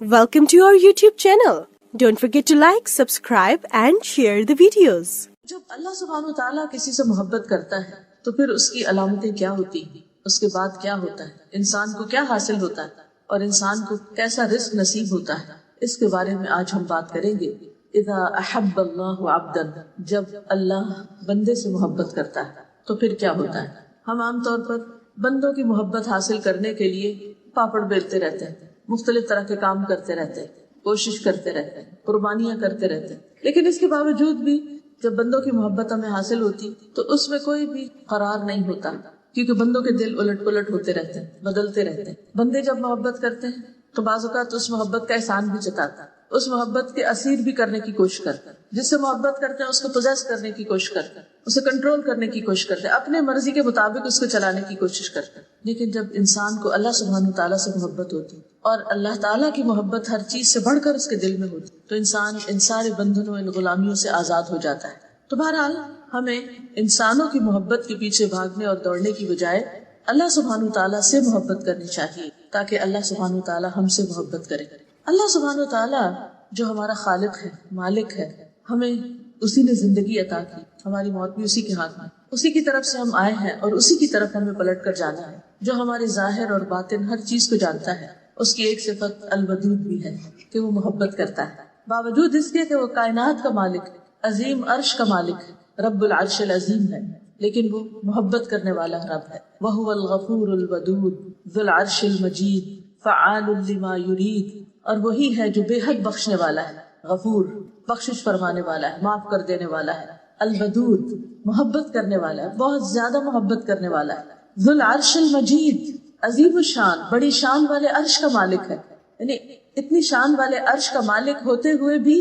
Welcome to our YouTube channel. Don't forget to like, subscribe and share the videos. جب اللہ سبحانہ و تعالیٰ کسی سے محبت کرتا ہے تو پھر اس کی علامتیں کیا ہوتی ہیں، اس کے بعد کیا ہوتا ہے، انسان کو کیا حاصل ہوتا ہے اور انسان کو کیسا رزق نصیب ہوتا ہے، اس کے بارے میں آج ہم بات کریں گے۔ اذا احب اللہ عبدا، جب اللہ بندے سے محبت کرتا ہے تو پھر کیا ہوتا ہے۔ ہم عام طور پر بندوں کی محبت حاصل کرنے کے لیے پاپڑ بیلتے رہتے ہیں، مختلف طرح کے کام کرتے رہتے ہیں، کوشش کرتے رہتے ہیں، قربانیاں کرتے رہتے ہیں، لیکن اس کے باوجود بھی جب بندوں کی محبت ہمیں حاصل ہوتی تو اس میں کوئی بھی قرار نہیں ہوتا، کیونکہ بندوں کے دل الٹ پلٹ ہوتے رہتے ہیں، بدلتے رہتے ہیں۔ بندے جب محبت کرتے ہیں تو بعض اوقات اس محبت کا احسان بھی جتاتا ہے، اس محبت کے اسیر بھی کرنے کی کوشش کرتا ہے، جس سے محبت کرتے ہیں اس کو پوزیس کرنے کی کوشش کرتا ہے، اسے کنٹرول کرنے کی کوشش کرتے ہیں، اپنے مرضی کے مطابق اس کو چلانے کی کوشش کرتے ہیں۔ لیکن جب انسان کو اللہ سبحانہ تعالیٰ سے محبت ہوتی اور اللہ تعالیٰ کی محبت ہر چیز سے بڑھ کر اس کے دل میں ہوتی تو انسان ان سارے بندھنوں، ان غلامیوں سے آزاد ہو جاتا ہے۔ تو بہرحال ہمیں انسانوں کی محبت کے پیچھے بھاگنے اور دوڑنے کی بجائے اللہ سبحانہ تعالیٰ سے محبت کرنی چاہیے، تاکہ اللہ سبحانہ تعالیٰ ہم سے محبت کرے۔ اللہ سبحانہ تعالیٰ جو ہمارا خالق ہے، مالک ہے، ہمیں اسی نے زندگی عطا کی، ہماری موت بھی اسی کے ہاتھ میں، اسی کی طرف سے ہم آئے ہیں اور اسی کی طرف ہمیں پلٹ کر جانا ہے، جو ہمارے ظاہر اور باطن ہر چیز کو جانتا ہے۔ اس کی ایک صفت الودود بھی ہے کہ وہ محبت کرتا ہے، باوجود اس کے کہ وہ کائنات کا مالک ہے، عظیم عرش کا مالک ہے، رب العرش العظیم ہے، لیکن وہ محبت کرنے والا رب ہے۔ وَهُوَ الْغَفُورُ الْوَدُودُ ذُو الْعَرْشِ الْمَجِيدُ فَعَالٌ لِمَا يُرِيدُ، اور وہی ہے جو بے حد بخشنے والا ہے، غفور بخشش فرمانے والا ہے، معاف کر دینے والا ہے، الودود محبت کرنے والا ہے، بہت زیادہ محبت کرنے والا ہے، ذو العرش المجید عظیم الشان بڑی شان والے عرش کا مالک ہے، یعنی اتنی شان والے عرش کا مالک ہوتے ہوئے بھی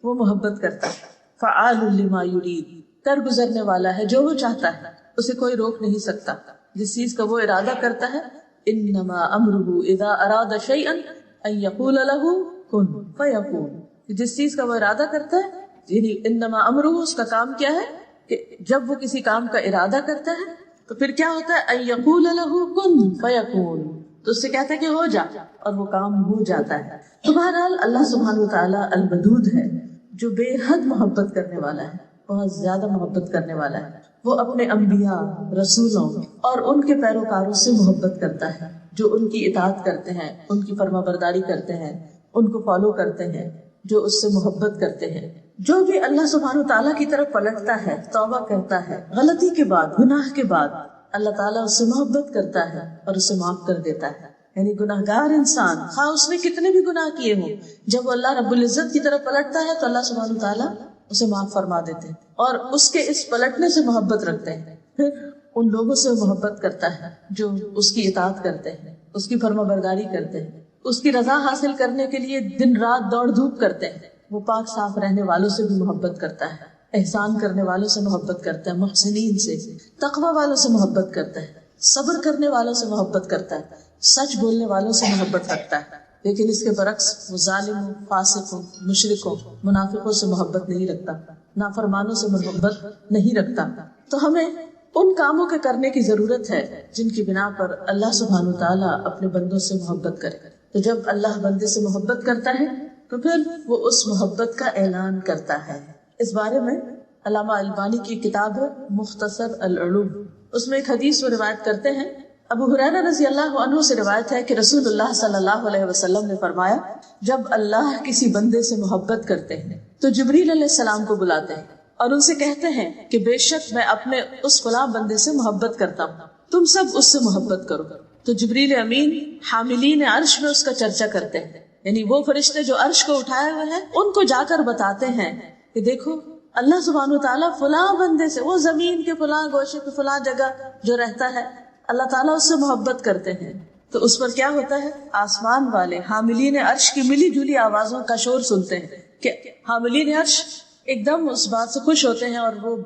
وہ محبت کرتا ہے۔ فعال لما یرید کر گزرنے والا ہے جو وہ چاہتا ہے، اسے کوئی روک نہیں سکتا، جس چیز کا وہ ارادہ کرتا ہے انما امرہ اذا اراد شیئا ان یقول له کن فیکون، جس چیز کا وہ ارادہ کرتا ہے، یعنی انما امرہ اس کا کام کیا ہے کہ جب وہ کسی کام کا ارادہ کرتا ہے تو پھر کیا ہوتا ہے ان یقول له کن فیکون، تو اس سے کہتا ہے کہ ہو جا، اور وہ کام ہو جاتا ہے۔ تو بہرحال اللہ سبحانہ وتعالی الودود ہے جو بے حد محبت کرنے والا ہے، بہت زیادہ محبت کرنے والا ہے۔ وہ اپنے انبیاء، رسولوں اور ان کے پیروکاروں سے محبت کرتا ہے جو ان کی اطاعت کرتے ہیں، ان کی فرما برداری کرتے ہیں، ان کو فالو کرتے ہیں، جو اس سے محبت کرتے ہیں۔ جو بھی اللہ سبحانہ تعالیٰ کی طرف پلٹتا ہے، توبہ کرتا ہے، غلطی کے بعد، گناہ کے بعد، اللہ تعالیٰ اس سے محبت کرتا ہے اور اسے معاف کر دیتا ہے۔ یعنی گناہگار انسان خواہ اس نے کتنے بھی گناہ کیے ہوں، جب وہ اللہ رب العزت کی طرف پلٹتا ہے تو اللہ سبحانہ تعالیٰ اسے معاف فرما دیتے ہیں اور اس کے اس پلٹنے سے محبت رکھتے ہیں۔ پھر ان لوگوں سے محبت کرتا ہے جو اس کی اطاعت کرتے ہیں، اس کی فرما برداری کرتے ہیں، اس کی رضا حاصل کرنے کے لیے دن رات دوڑ دھوپ کرتے ہیں۔ وہ پاک صاف رہنے والوں سے بھی محبت کرتا ہے، احسان کرنے والوں سے محبت کرتا ہے، محسنین سے، تقوی والوں سے محبت کرتا ہے، صبر کرنے والوں سے محبت کرتا ہے، سچ بولنے والوں سے محبت رکھتا ہے۔ لیکن اس کے برعکس وہ ظالموں، فاسقوں، مشرکوں، منافقوں سے محبت نہیں رکھتا، نافرمانوں سے محبت نہیں رکھتا۔ تو ہمیں ان کاموں کے کرنے کی ضرورت ہے جن کی بنا پر اللہ سبحانہ تعالیٰ اپنے بندوں سے محبت کرے۔ تو جب اللہ بندے سے محبت کرتا ہے تو پھر وہ اس محبت کا اعلان کرتا ہے۔ اس بارے میں علامہ البانی کی کتاب ہے مختصر العلوم، اس میں ایک حدیث وہ روایت کرتے ہیں، ابو ہریرہ رضی اللہ عنہ سے روایت ہے کہ رسول اللہ صلی اللہ علیہ وسلم نے فرمایا، جب اللہ کسی بندے سے محبت کرتے ہیں تو جبریل علیہ السلام کو بلاتے ہیں اور ان سے کہتے ہیں کہ بے شک میں اپنے اس فلاں بندے سے محبت کرتا ہوں، تم سب اس سے محبت کرو۔ تو جبریل امین حاملین عرش میں اس کا چرچا کرتے ہیں، یعنی وہ فرشتے جو عرش کو اٹھائے ہوئے ہیں ان کو جا کر بتاتے ہیں کہ دیکھو اللہ سبحانہ تعالیٰ فلاں بندے سے، وہ زمین کے فلاں گوشے پہ فلاں جگہ جو رہتا ہے، اللہ تعالیٰ اس سے محبت کرتے ہیں۔ تو اس پر کیا ہوتا ہے، آسمان والے حاملین عرش کی ملی جلی آوازوں کا شور سنتے ہیں کہ حاملین عرش ایک دم اس بات سے خوش ہوتے ہیں اور وہ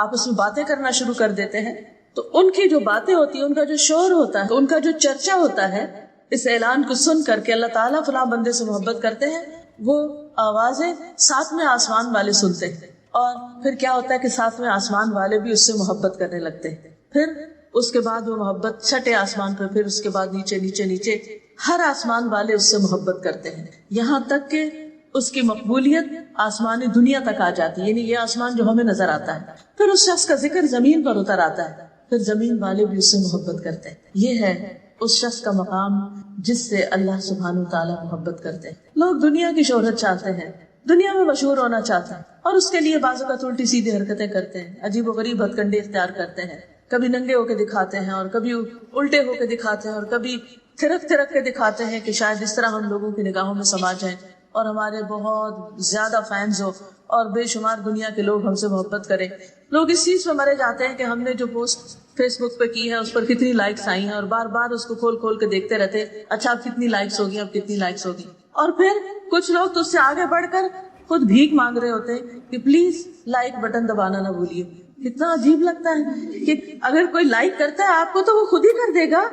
آپس میں باتیں کرنا شروع کر دیتے ہیں۔ تو ان کی جو باتیں ہوتی ہیں، ان کا جو شور ہوتا ہے، ان کا جو چرچا ہوتا ہے، اس اعلان کو سن کر کے اللہ تعالیٰ فلاں بندے سے محبت کرتے ہیں، وہ آوازیں ساتویں آسمان والے سنتے ہیں، اور پھر کیا ہوتا ہے کہ ساتویں آسمان والے بھی اس سے محبت کرنے لگتے ہیں۔ پھر اس کے بعد وہ محبت چھٹے آسمان پہ، پھر اس کے بعد نیچے نیچے نیچے ہر آسمان والے اس سے محبت کرتے ہیں، یہاں تک کہ اس کی مقبولیت آسمانی دنیا تک آ جاتی ہے، یعنی یہ آسمان جو ہمیں نظر آتا ہے، پھر اس شخص کا ذکر زمین پر اتر آتا ہے، پھر زمین والے بھی اس سے محبت کرتے ہیں۔ یہ ہے اس شخص کا مقام جس سے اللہ سبحانہ وتعالیٰ محبت کرتے ہیں۔ لوگ دنیا کی شہرت چاہتے ہیں، دنیا میں مشہور ہونا چاہتے ہیں، اور اس کے لیے بعض اوقات الٹی سیدھی حرکتیں کرتے ہیں، عجیب و غریب ہتھ کنڈے اختیار کرتے ہیں، کبھی ننگے ہو کے دکھاتے ہیں اور کبھی الٹے ہو کے دکھاتے ہیں اور کبھی تھرک کے دکھاتے ہیں کہ شاید اس طرح ہم لوگوں کی نگاہوں میں سما جائیں اور ہمارے بہت زیادہ فینز ہو اور بے شمار دنیا کے لوگ ہم سے محبت کریں۔ لوگ اس چیز پہ مرے جاتے ہیں کہ ہم نے جو پوسٹ فیس بک پہ کی ہے اس پر کتنی لائکس آئی ہیں، اور بار بار اس کو کھول کے دیکھتے رہتے ہیں، اچھا اب کتنی لائکس ہوگی، اب کتنی لائکس ہوگی۔ اور پھر کچھ لوگ تو اس سے آگے بڑھ کر خود بھیک مانگ رہے ہوتے ہیں کہ پلیز لائک بٹن دبانا نہ بھولیے۔ کتنا عجیب لگتا ہے کہ اگر کوئی لائک کرتا ہے آپ کو تو وہ خود ہی کر دے گا،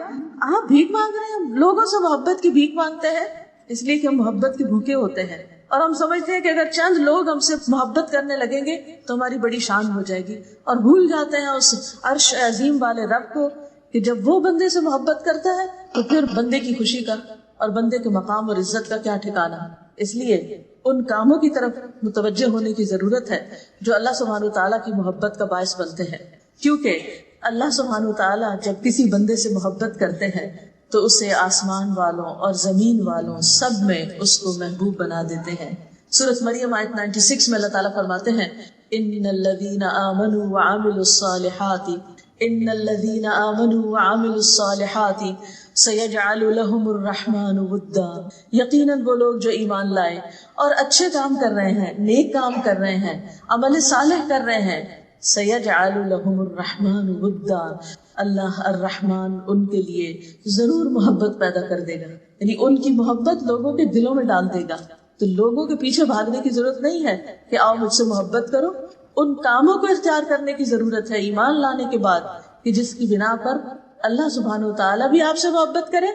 آپ بھیک مانگ رہے ہیں۔ لوگوں سے محبت کی بھیک مانگتے ہیں اس لیے کہ ہم محبت کے بھوکے ہوتے ہیں، اور ہم سمجھتے ہیں کہ اگر چند لوگ ہم سے محبت کرنے لگیں گے تو ہماری بڑی شان ہو جائے گی، اور بھول جاتے ہیں اس عرش عظیم والے رب کو کہ جب وہ بندے سے محبت کرتا ہے تو پھر بندے کی خوشی کا اور بندے کے مقام اور عزت کا کیا ٹھکانا۔ اس لیے ان کاموں کی طرف متوجہ ہونے کی ضرورت ہے جو اللہ سبحانہ وتعالیٰ کی محبت کا باعث بنتے ہیں، کیونکہ اللہ سبحانہ وتعالیٰ جب کسی بندے سے محبت کرتے ہیں تو اسے آسمان والوں اور زمین والوں سب میں اس کو محبوب بنا دیتے ہیں۔ سورۃ مریم آیت 96 میں اللہ تعالیٰ فرماتے ہیں ان الذین آمنوا وعملوا الصالحات ان الذین آمنوا وعملوا الصالحات سیجعل لهم الرحمن ودا، یقیناً وہ لوگ جو ایمان لائے اور اچھے کام کر رہے ہیں، نیک کام کر رہے ہیں، عمل صالح کر رہے ہیں، سیجعل لهم الرحمن ودا، اللہ الرحمن ان کے لیے ضرور محبت پیدا کر دے گا، یعنی ان کی محبت لوگوں کے دلوں میں ڈال دے گا۔ تو لوگوں کے پیچھے بھاگنے کی ضرورت نہیں ہے کہ آؤ مجھ سے محبت کرو، ان کاموں کو اختیار کرنے کی ضرورت ہے ایمان لانے کے بعد کہ جس کی بنا پر اللہ سبحانہ وتعالیٰ بھی آپ سے محبت کرے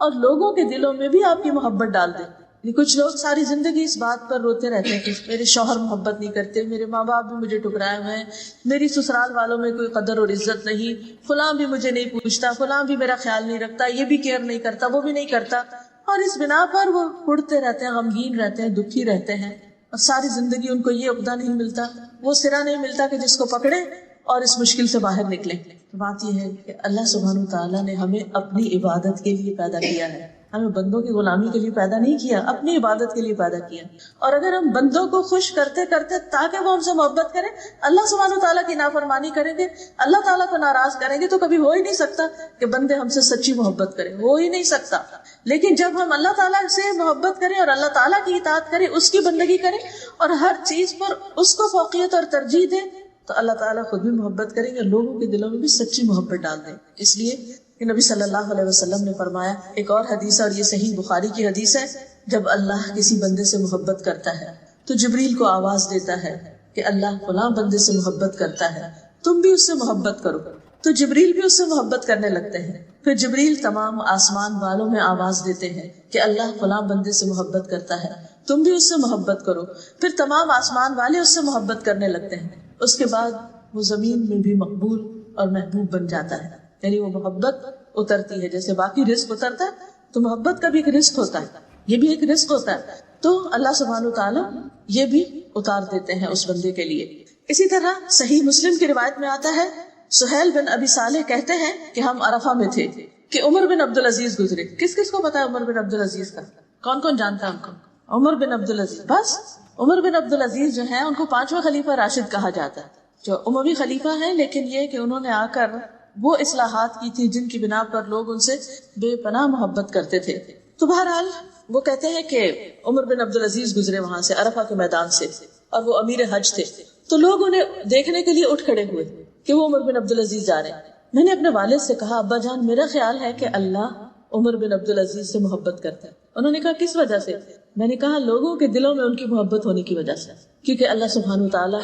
اور لوگوں کے دلوں میں بھی آپ کی محبت ڈال دے۔ کچھ لوگ ساری زندگی اس بات پر روتے رہتے ہیں کہ میرے شوہر محبت نہیں کرتے، میرے ماں باپ بھی مجھے ٹکرائے ہوئے ہیں، میری سسرال والوں میں کوئی قدر اور عزت نہیں، فلاں بھی مجھے نہیں پوچھتا، فلاں بھی میرا خیال نہیں رکھتا، یہ بھی کیئر نہیں کرتا، وہ بھی نہیں کرتا، اور اس بنا پر وہ اڑتے رہتے ہیں، غمگین رہتے ہیں، دکھی رہتے ہیں، اور ساری زندگی ان کو یہ عقدہ نہیں ملتا، وہ سرا نہیں ملتا کہ جس کو پکڑے اور اس مشکل سے باہر نکلے۔ بات یہ ہے کہ اللہ سبحانہ وتعالیٰ نے ہمیں اپنی عبادت کے لیے پیدا کیا ہے، ہمیں بندوں کی غلامی کے لیے پیدا نہیں کیا، اپنی عبادت کے لیے پیدا کیا۔ اور اگر ہم بندوں کو خوش کرتے کرتے تاکہ وہ ہم سے محبت کریں، اللہ سبحانہ وتعالیٰ کی نافرمانی کریں گے، اللہ تعالیٰ کو ناراض کریں گے، تو کبھی ہو ہی نہیں سکتا کہ بندے ہم سے سچی محبت کریں، ہو ہی نہیں سکتا۔ لیکن جب ہم اللہ تعالیٰ سے محبت کریں اور اللہ تعالیٰ کی اطاعت کریں، اس کی بندگی کریں اور ہر چیز پر اس کو فوقیت اور ترجیح دیں، تو اللہ تعالیٰ خود بھی محبت کریں گے، لوگوں کے دلوں میں بھی سچی محبت ڈال دیں۔ اس لیے کہ نبی صلی اللہ علیہ وسلم نے فرمایا، ایک اور حدیث اور یہ صحیح بخاری کی حدیث ہے، جب اللہ کسی بندے سے محبت کرتا ہے تو جبریل کو آواز دیتا ہے کہ اللہ فلاں بندے سے محبت کرتا ہے، تم بھی اس سے محبت کرو، تو جبریل بھی اس سے محبت کرنے لگتے ہیں۔ پھر جبریل تمام آسمان والوں میں آواز دیتے ہیں کہ اللہ فلاں بندے سے محبت کرتا ہے، تم بھی اس سے محبت کرو، پھر تمام آسمان والے اس سے محبت کرنے لگتے ہیں۔ اس کے بعد وہ زمین میں بھی مقبول اور محبوب بن جاتا ہے، یعنی وہ محبت اترتی ہے، جیسے باقی رزق اترتا ہے تو محبت کا بھی ایک رزق ہوتا ہے، یہ بھی ایک رزق ہوتا ہے، تو اللہ سبحانہ وتعالیٰ یہ بھی اتار دیتے ہیں اس بندے کے لیے۔ اسی طرح صحیح مسلم کی روایت میں آتا ہے، سہیل بن ابی صالح کہتے ہیں کہ ہم عرفہ میں تھے کہ عمر بن عبدالعزیز گزرے۔ کس کس کو پتا ہے عمر بن عبدالعزیز کا؟ کون کون جانتا ہے ان کو؟ عمر بن عبدالعزیز، بس عمر بن عبدالعزیز جو ہیں ان کو 5واں خلیفہ راشد کہا جاتا ہے، جو اموی خلیفہ ہیں، لیکن یہ کہ انہوں نے آ کر وہ اصلاحات کی تھی جن کی بنا پر لوگ ان سے بے پناہ محبت کرتے تھے۔ تو بہرحال وہ کہتے ہیں کہ عمر بن عبدالعزیز گزرے وہاں سے، عرفہ کے میدان سے، اور وہ امیر حج تھے، تو لوگ انہیں دیکھنے کے لیے اٹھ کھڑے ہوئے کہ وہ عمر بن عبدالعزیز جا رہے ہیں۔ میں نے اپنے والد سے کہا، ابا جان میرا خیال ہے کہ اللہ عمر بن عبدالعزیز سے محبت کرتا ہے۔ انہوں نے کہا کس وجہ سے؟ میں نے کہا لوگوں کے دلوں میں ان کی محبت ہونے کی وجہ سے، کیونکہ اللہ سبحانہ وتعالیٰ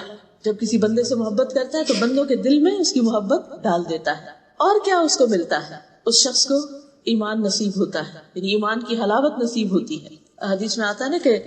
جب کسی بندے سے محبت کرتا ہے تو بندوں کے دل میں اس کی محبت ڈال دیتا ہے۔ اور کیا اس کو ملتا ہے؟ اس شخص کو ایمان نصیب ہوتا ہے، یعنی ایمان کی حلاوت نصیب ہوتی ہے۔ حدیث میں آتا ہے نا کہ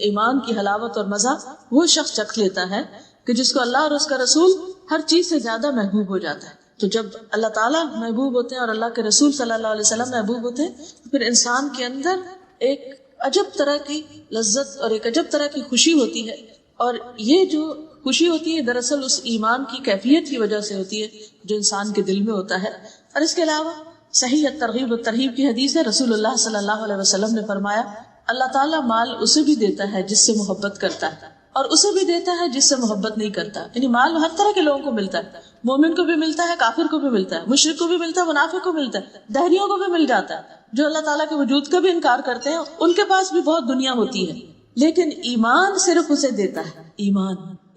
ایمان کی حلاوت اور مزہ وہ شخص چکھ لیتا ہے کہ جس کو اللہ اور اس کا رسول ہر چیز سے زیادہ محبوب ہو جاتا ہے۔ تو جب اللہ تعالیٰ محبوب ہوتے ہیں اور اللہ کے رسول صلی اللہ علیہ وسلم محبوب ہوتے ہیں تو پھر انسان کے اندر ایک عجب طرح کی لذت اور ایک عجب طرح کی خوشی ہوتی ہے. اور یہ جو خوشی ہوتی ہے دراصل اس ایمان کی کیفیت کی وجہ سے ہوتی ہے جو انسان کے دل میں ہوتا ہے. اور اس کے علاوہ صحیح ترغیب و ترہیب کی حدیث ہے، رسول اللہ صلی اللہ علیہ وسلم نے فرمایا اللہ تعالیٰ مال اسے بھی دیتا ہے جس سے محبت کرتا ہے اور اسے بھی دیتا ہے جس سے محبت نہیں کرتا. یعنی مال ہر طرح کے لوگوں کو ملتا ہے، مومن کو بھی ملتا ہے، کافر کو بھی ملتا ہے، مشرک کو بھی ملتا ہے، منافق کو ملتا ہے، دہریوں کو بھی مل جاتا ہے. جو اللہ تعالیٰ کے وجود کا بھی انکار کرتے ہیں ان کے پاس بھی بہت دنیا ہوتی ہے، لیکن ایمان صرف اسے دیتا ہے.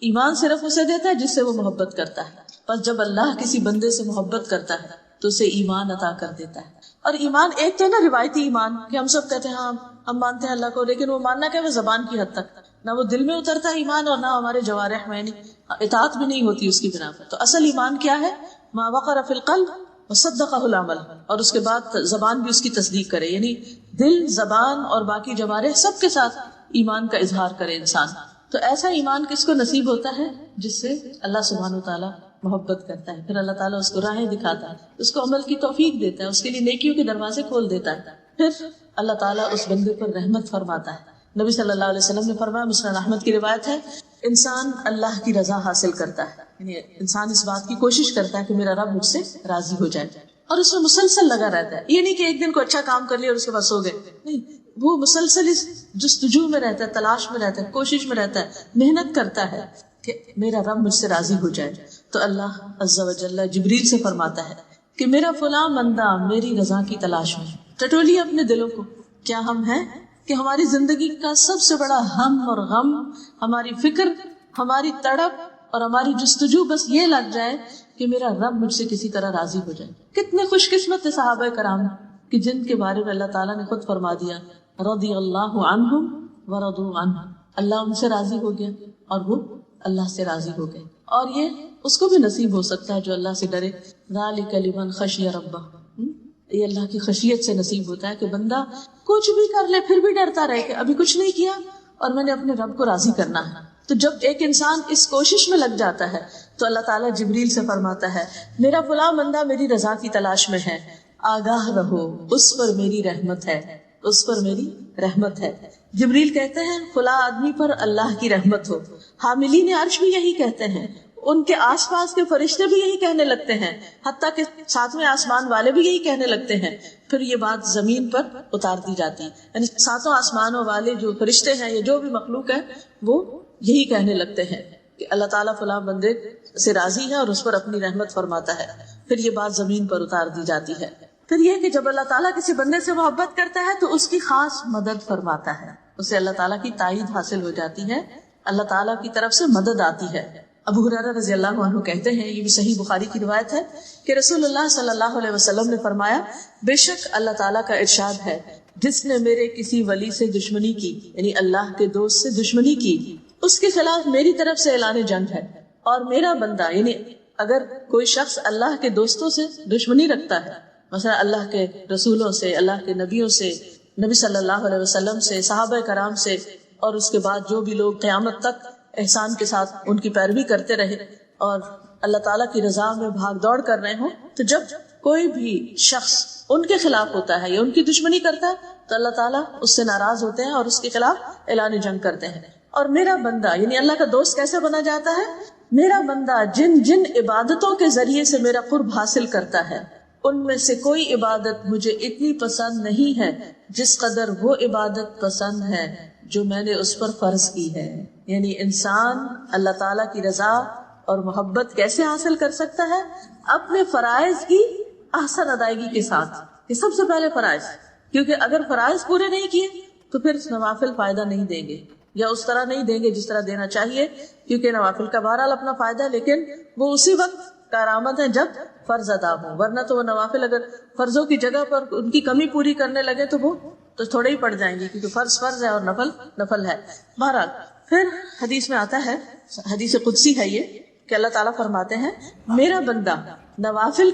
ایمان صرف اسے دیتا ہے جس سے وہ محبت کرتا ہے. بس جب اللہ کسی بندے سے محبت کرتا ہے تو اسے ایمان عطا کر دیتا ہے. اور ایمان ایک تو ہے نا روایتی ایمان کہ ہم سب کہتے ہیں ہاں ہم مانتے ہیں اللہ کو، لیکن وہ ماننا کیا، وہ زبان کی حد تک، نہ وہ دل میں اترتا ہے ایمان اور نہ ہمارے جوارح میں اطاعت بھی نہیں ہوتی اس کی بنا پر. تو اصل ایمان کیا ہے، ما وقر فی القلب وصدقہ العمل، اور اس کے بعد زبان بھی اس کی تصدیق کرے، یعنی دل، زبان اور باقی جوارح سب کے ساتھ ایمان کا اظہار کرے انسان. تو ایسا ایمان کس کو نصیب ہوتا ہے جس سے اللہ سبحانہ و تعالیٰ محبت کرتا ہے. پھر اللہ تعالیٰ اس کو راہیں دکھاتا ہے، اس کو عمل کی توفیق دیتا ہے، اس کے لیے نیکیوں کے دروازے کھول دیتا ہے. پھر اللہ تعالیٰ اس بندے پر رحمت فرماتا ہے. نبی صلی اللہ علیہ وسلم نے فرمایا، مسند احمد کی روایت ہے، انسان اللہ کی رضا حاصل کرتا ہے، یعنی انسان اس بات کی کوشش کرتا ہے کہ میرا رب مجھ سے راضی ہو جائے، اور اس میں مسلسل لگا رہتا ہے. یہ نہیں کہ ایک دن کو اچھا کام کر لیا اور اس کے بعد سو گئے، نہیں، وہ مسلسل اس جستجو میں رہتا ہے، تلاش میں رہتا ہے، کوشش میں رہتا ہے، محنت کرتا ہے کہ میرا رب مجھ سے راضی ہو جائے. تو اللہ عز و جل جبریل سے فرماتا ہے کہ میرا فلاں بندہ میری رضا کی تلاش میں. ٹٹولیے اپنے دلوں کو، کیا ہم ہیں کہ ہماری زندگی کا سب سے بڑا ہم اور غم، ہماری فکر، ہماری تڑپ اور ہماری جستجو بس یہ لگ جائے کہ میرا رب مجھ سے کسی طرح راضی ہو جائے. کتنے خوش قسمت صحابہ کرام کہ جن کے بارے میں اللہ تعالیٰ نے خود فرما دیا رضی اللہ عنہم ورضوا عنہ، اللہ ان سے راضی ہو گیا اور وہ اللہ سے راضی ہو گئے. اور یہ اس کو بھی نصیب ہو سکتا ہے جو اللہ سے ڈرے. ذالک لمن خشی ربہ، یہ اللہ کی خشیت سے نصیب ہوتا ہے کہ بندہ کچھ بھی کر لے پھر بھی ڈرتا رہے کہ ابھی کچھ نہیں کیا اور میں نے اپنے رب کو راضی کرنا ہے. تو جب ایک انسان اس کوشش میں لگ جاتا ہے تو اللہ تعالیٰ جبریل سے فرماتا ہے میرا فلاں بندہ میری رضا کی تلاش میں ہے، آگاہ رہو، اس پر میری رحمت ہے، اس پر میری رحمت ہے. جبریل کہتے ہیں فلاں آدمی پر اللہ کی رحمت ہو. حاملین عرش بھی یہی کہتے ہیں، ان کے آس پاس کے فرشتے بھی یہی کہنے لگتے ہیں، حتیٰ کہ ساتویں آسمان والے بھی یہی کہنے لگتے ہیں. پھر یہ بات زمین پر اتار دی جاتی ہے، یعنی ساتوں آسمانوں والے جو فرشتے ہیں یا جو بھی مخلوق ہے وہ یہی کہنے لگتے ہیں کہ اللہ تعالیٰ فلاں بندے سے راضی ہے اور اس پر اپنی رحمت فرماتا ہے. پھر یہ بات زمین پر اتار دی جاتی ہے. پھر یہ کہ جب اللہ تعالیٰ کسی بندے سے محبت کرتا ہے تو اس کی خاص مدد فرماتا ہے، اسے اللہ تعالیٰ کی تائید حاصل ہو جاتی ہے، اللہ تعالیٰ کی طرف سے مدد آتی ہے. ابو ہریرہ رضی اللہ عنہ کہتے ہیں، یہ بھی صحیح بخاری کی روایت ہے کہ رسول اللہ صلی اللہ علیہ وسلم نے فرمایا بے شک اللہ تعالیٰ کا ارشاد ہے جس نے میرے کسی ولی سے دشمنی کی، یعنی اللہ کے دوست سے دشمنی کی، اس کے خلاف میری طرف سے اعلان جنگ ہے. اور میرا بندہ، یعنی اگر کوئی شخص اللہ کے دوستوں سے دشمنی رکھتا ہے، مثلا اللہ کے رسولوں سے، اللہ کے نبیوں سے، نبی صلی اللہ علیہ وسلم سے، صحابہ کرام سے، اور اس کے بعد جو بھی لوگ قیامت تک احسان کے ساتھ ان کی پیروی کرتے رہے اور اللہ تعالیٰ کی رضا میں بھاگ دوڑ کر رہے ہوں، تو جب کوئی بھی شخص ان کے خلاف ہوتا ہے یا ان کی دشمنی کرتا ہے تو اللہ تعالیٰ اس سے ناراض ہوتے ہیں اور اس کے خلاف اعلان جنگ کرتے ہیں. اور میرا بندہ، یعنی اللہ کا دوست کیسے بنا جاتا ہے، میرا بندہ جن جن عبادتوں کے ذریعے سے میرا قرب حاصل کرتا ہے ان میں سے کوئی عبادت مجھے اتنی پسند نہیں ہے جس قدر وہ عبادت پسند ہے جو میں نے اس پر فرض کی ہے. یعنی انسان اللہ تعالیٰ کی رضا اور محبت کیسے حاصل کر سکتا ہے، اپنے فرائض کی احسن ادائیگی کے ساتھ. یہ سب سے پہلے فرائض، کیونکہ اگر فرائض پورے نہیں کیے تو پھر نوافل فائدہ نہیں دیں گے یا اس طرح نہیں دیں گے جس طرح دینا چاہیے، کیونکہ نوافل کا بہرحال اپنا فائدہ ہے لیکن وہ اسی وقت کارآمد ہے جب فرض ادا ہوں، ورنہ تو وہ نوافل اگر فرضوں کی جگہ پر ان کی کمی پوری کرنے لگے تو وہ تو تھوڑے ہی پڑ جائیں گے، کیونکہ فرض فرض ہے اور نفل نفل ہے. بہرحال پھر حدیث میں آتا ہے، حدیث قدسی ہے یہ، کہ اللہ تعالیٰ فرماتے ہیں میرا بندہ نوافل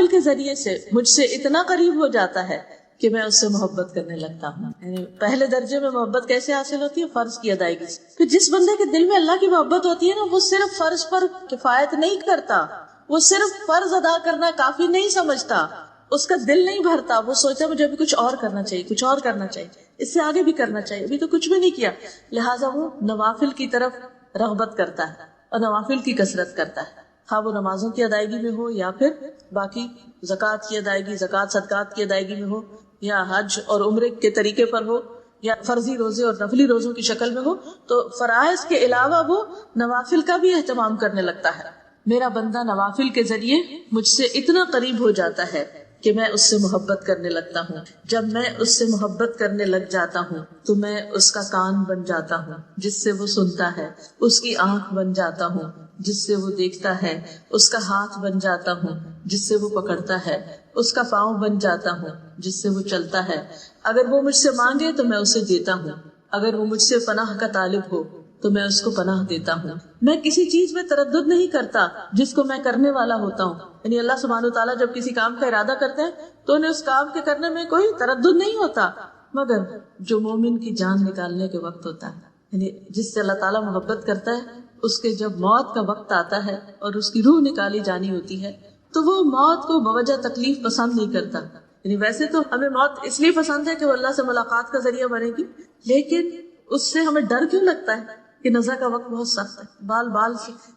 کے ذریعے سے مجھ سے اتنا قریب ہو جاتا ہے کہ میں اس سے محبت کرنے لگتا ہوں. یعنی پہلے درجے میں محبت کیسے حاصل ہوتی ہے؟ فرض کی ادائیگی سے. پھر جس بندے کے دل میں اللہ کی محبت ہوتی ہے نا، وہ صرف فرض پر کفایت نہیں کرتا، وہ صرف فرض ادا کرنا کافی نہیں سمجھتا، اس کا دل نہیں بھرتا، وہ سوچتا مجھے ابھی کچھ اور کرنا چاہیے، کچھ اور کرنا چاہیے، اس سے آگے بھی کرنا چاہیے، ابھی تو کچھ بھی نہیں کیا. لہٰذا وہ نوافل کی طرف رغبت کرتا ہے اور نوافل کی کثرت کرتا ہے، ہاں وہ نمازوں کی ادائیگی میں ہو یا پھر باقی زکوٰۃ کی ادائیگی، زکوٰۃ صدقات کی ادائیگی میں ہو، یا حج اور عمرے کے طریقے پر ہو، یا فرضی روزے اور نفلی روزوں کی شکل میں ہو. تو فرائض کے علاوہ وہ نوافل کا بھی اہتمام کرنے لگتا ہے. میرا بندہ نوافل کے ذریعے مجھ سے اتنا قریب ہو جاتا ہے کہ میں اس سے محبت کرنے لگتا ہوں. جب میں اس سے محبت کرنے لگ جاتا ہوں تو میں اس کا کان بن جاتا ہوں جس سے وہ سنتا ہے، اس کی آنکھ بن جاتا ہوں جس سے وہ دیکھتا ہے، اس کا ہاتھ بن جاتا ہوں جس سے وہ پکڑتا ہے، اس کا پاؤں بن جاتا ہوں جس سے وہ چلتا ہے. اگر وہ مجھ سے مانگے تو میں اسے دیتا ہوں، اگر وہ مجھ سے پناہ کا طالب ہو تو میں اس کو پناہ دیتا ہوں. میں کسی چیز میں تردد نہیں کرتا جس کو میں کرنے والا ہوتا ہوں. یعنی اللہ سبحانہ وتعالیٰ جب کسی کام کا ارادہ کرتے ہیں تو انہیں اس کام کے کرنے میں کوئی تردد نہیں ہوتا، مگر جو مومن کی جان نکالنے کے وقت ہوتا ہے، یعنی جس سے اللہ تعالیٰ محبت کرتا ہے، اس کے جب موت کا وقت آتا ہے اور اس کی روح نکالی جانی ہوتی ہے تو وہ موت کو بوجہ تکلیف پسند نہیں کرتا. یعنی ویسے تو ہمیں موت اس لیے پسند ہے کہ وہ اللہ سے ملاقات کا ذریعہ بنے گی، لیکن اس سے ہمیں ڈر کیوں لگتا ہے کہ نزا کا وقت بہت سخت ہے، بال بال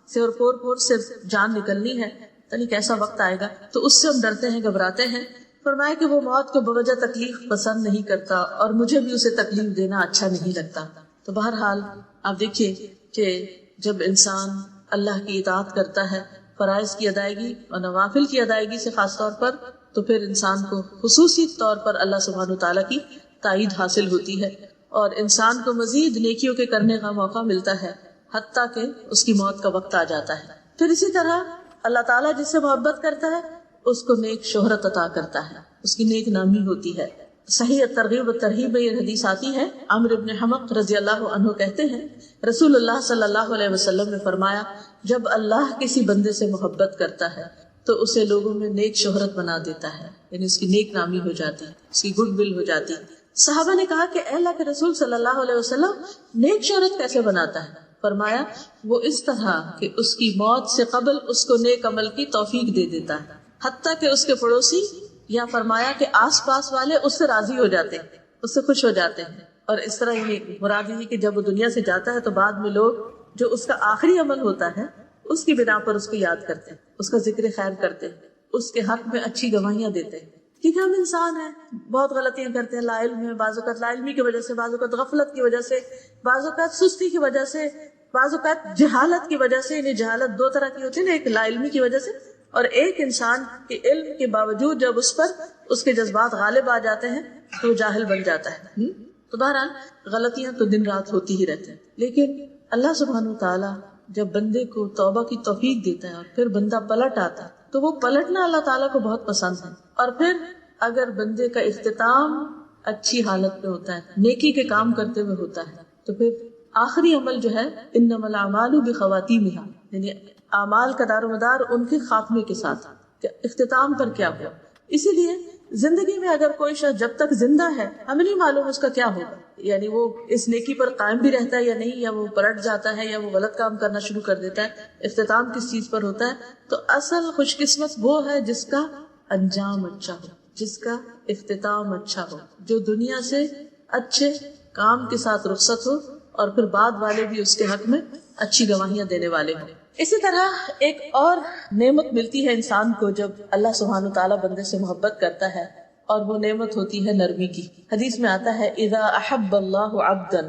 سے اور پور پور سے جان نکلنی ہے، یعنی کیسا وقت آئے گا، تو اس سے ہم ڈرتے ہیں، گھبراتے ہیں. فرمایا کہ وہ موت کو بوجہ تکلیف پسند نہیں کرتا اور مجھے بھی اسے تکلیف دینا اچھا نہیں لگتا. تو بہرحال آپ دیکھیے کہ جب انسان اللہ کی اطاعت کرتا ہے، فرائض کی ادائیگی اور نوافل کی ادائیگی سے خاص طور پر، تو پھر انسان کو خصوصی طور پر اللہ سبحانہ وتعالیٰ کی تائید حاصل ہوتی ہے اور انسان کو مزید نیکیوں کے کرنے کا موقع ملتا ہے حتیٰ کہ اس کی موت کا وقت آ جاتا ہے. پھر اسی طرح اللہ تعالیٰ جس سے محبت کرتا ہے اس کو نیک شہرت عطا کرتا ہے، اس کی نیک نامی ہوتی ہے. صحیح ترغیب و ترہیب میں یہ حدیث آتی ہے. عمرو بن حمق رضی اللہ عنہ کہتے ہیں رسول اللہ صلی اللہ علیہ وسلم نے فرمایا، جب اللہ کسی بندے سے محبت کرتا ہے تو اسے لوگوں میں نیک شہرت بنا دیتا ہے، یعنی اس کی نیک نامی ہو جاتی ہے، اس کی گڈ ول ہو جاتی ہے. صحابہ نے کہا کہ اے اللہ کے رسول صلی اللہ علیہ وسلم، نیک شہرت کیسے بناتا ہے؟ فرمایا وہ اس طرح کہ اس کی موت سے قبل اس کو نیک عمل کی توفیق دے دیتا ہے، حتیٰ کہ اس کے پڑوسی یا فرمایا کہ آس پاس والے اس سے راضی ہو جاتے ہیں، اس سے خوش ہو جاتے ہیں. اور اس طرح یہ مراد یہ کہ جب وہ دنیا سے جاتا ہے تو بعد میں لوگ جو اس کا آخری عمل ہوتا ہے اس کی بنا پر اس کو یاد کرتے ہیں، اس کا ذکر خیر کرتے ہیں، اس کے حق میں اچھی گواہیاں دیتے ہیں. کیونکہ ہم انسان ہیں، بہت غلطیاں کرتے ہیں، لا علم ہے، بعض اوقات لا علمی کی وجہ سے، بعض اوقات غفلت کی وجہ سے، بعض اوقات سستی کی وجہ سے، بعض اوقات جہالت کی وجہ سے. یعنی جہالت دو طرح کی ہوتی ہے نا، ایک لا علمی کی وجہ سے اور ایک انسان کے علم کے باوجود جب اس پر اس کے جذبات غالب آ جاتے ہیں تو وہ جاہل بن جاتا ہے. تو بہرحال غلطیاں تو دن رات ہوتی ہی رہتے ہیں، لیکن اللہ سبحانہ وتعالیٰ جب بندے کو توبہ کی توفیق دیتا ہے اور پھر بندہ پلٹ آتا ہے تو وہ پلٹنا اللہ تعالیٰ کو بہت پسند ہے. اور پھر اگر بندے کا اختتام اچھی حالت میں ہوتا ہے، نیکی کے کام کرتے ہوئے ہوتا ہے، تو پھر آخری عمل جو ہے انما الاعمال بخواتیمہا، یعنی اعمال کا دار و مدار ان کے خاتمے کے ساتھ، کہ اختتام پر کیا ہوا. اسی لیے زندگی میں اگر کوئی شخص جب تک زندہ ہے ہمیں نہیں معلوم اس کا کیا ہوگا، یعنی وہ اس نیکی پر قائم بھی رہتا ہے یا نہیں، یا وہ پلٹ جاتا ہے یا وہ غلط کام کرنا شروع کر دیتا ہے، اختتام کس چیز پر ہوتا ہے. تو اصل خوش قسمت وہ ہے جس کا انجام اچھا ہو، جس کا اختتام اچھا ہو، جو دنیا سے اچھے کام کے ساتھ رخصت ہو اور پھر بعد والے بھی اس کے حق میں اچھی گواہیاں دینے والے ہوں. اسی طرح ایک اور نعمت ملتی ہے انسان کو جب اللہ سبحانہ تعالیٰ بندے سے محبت کرتا ہے، اور وہ نعمت ہوتی ہے نرمی کی. حدیث میں آتا ہے اذا احب اللہ عبدا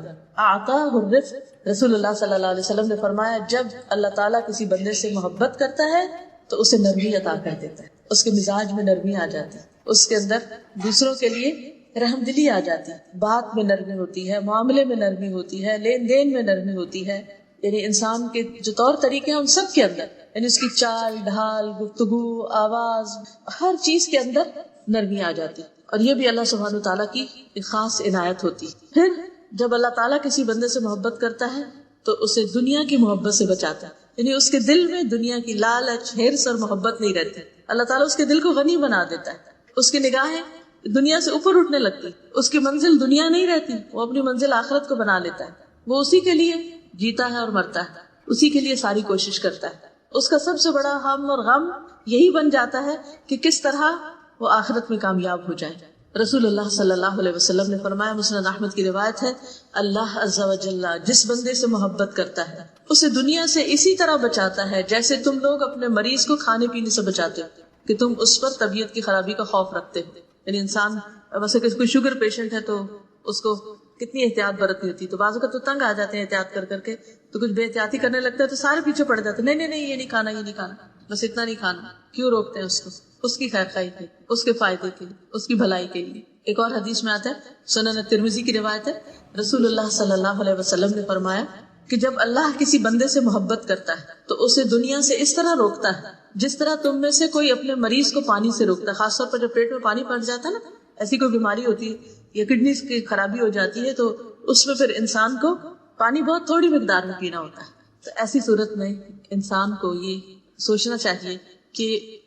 اعطاہ الرفق. رسول اللہ صلی اللہ علیہ وسلم نے فرمایا جب اللہ تعالیٰ کسی بندے سے محبت کرتا ہے تو اسے نرمی عطا کر دیتا ہے، اس کے مزاج میں نرمی آ جاتی ہے، اس کے اندر دوسروں کے لیے رحم دلی آ جاتی ہے، بات میں نرمی ہوتی ہے، معاملے میں نرمی ہوتی ہے، لین دین میں نرمی ہوتی ہے. یعنی انسان کے جو طور طریقے ہیں ان سب کے اندر، یعنی اس کی چال ڈھال، گفتگو، آواز، ہر چیز کے اندر نرمی آ جاتی. اور یہ بھی اللہ سبحانہ تعالیٰ کی ایک خاص عنایت ہوتی. پھر جب اللہ تعالیٰ کسی بندے سے محبت کرتا ہے تو اسے دنیا کی محبت سے بچاتا ہے، یعنی اس کے دل میں دنیا کی لالچ، ہرس اور محبت نہیں رہتی. اللہ تعالیٰ اس کے دل کو غنی بنا دیتا ہے، اس کی نگاہیں دنیا سے اوپر اٹھنے لگتی. اس کی منزل دنیا نہیں رہتی, وہ اپنی منزل آخرت کو بنا لیتا ہے. وہ اسی کے لیے جیتا ہے اور مرتا ہے, اسی کے لیے ساری کوشش کرتا ہے. اس کا سب سے بڑا ہم اور غم یہی بن جاتا ہے کہ کس طرح وہ آخرت میں کامیاب ہو جائے. رسول اللہ صلی اللہ علیہ وسلم نے فرمایا, مسند احمد کی روایت ہے, اللہ عز و جل جس بندے سے محبت کرتا ہے اسے دنیا سے اسی طرح بچاتا ہے جیسے تم لوگ اپنے مریض کو کھانے پینے سے بچاتے ہو, کہ تم اس پر طبیعت کی خرابی کا خوف رکھتے ہو. یعنی انسان ویسے کوئی شوگر پیشنٹ ہے تو اس کو کتنی احتیاط برتنی ہوتی ہے, تو بعض کا تو تنگ آ جاتے ہیں احتیاط کر کر کے, تو کچھ بے احتیاطی کرنے لگتا ہے تو سارے پیچھے پڑ جاتے ہیں, نہیں یہ نہیں کھانا, یہ نہیں کھانا, بس اتنا نہیں کھانا. کیوں روکتے ہیں اس کو؟ اس کی خیر خواہی کے, اس کے فائدے کے لیے, اس کی بھلائی کے لیے. ایک اور حدیث میں آتا ہے, سنن ترمذی کی روایت ہے, رسول اللہ صلی اللہ علیہ وسلم نے فرمایا کہ جب اللہ کسی بندے سے محبت کرتا ہے تو اسے دنیا سے اس طرح روکتا ہے جس طرح تم میں سے کوئی اپنے مریض کو پانی سے روکتا ہے. خاص طور پر جب پیٹ میں پانی پڑ جاتا ہے نا, ایسی کوئی بیماری ہوتی ہے یا کڈنی کی خرابی ہو جاتی ہے, تو اس میں پھر انسان کو پانی بہت تھوڑی مقدار میں پینا ہوتا ہے. تو ایسی صورت میں انسان کو یہ سوچنا چاہیے کہ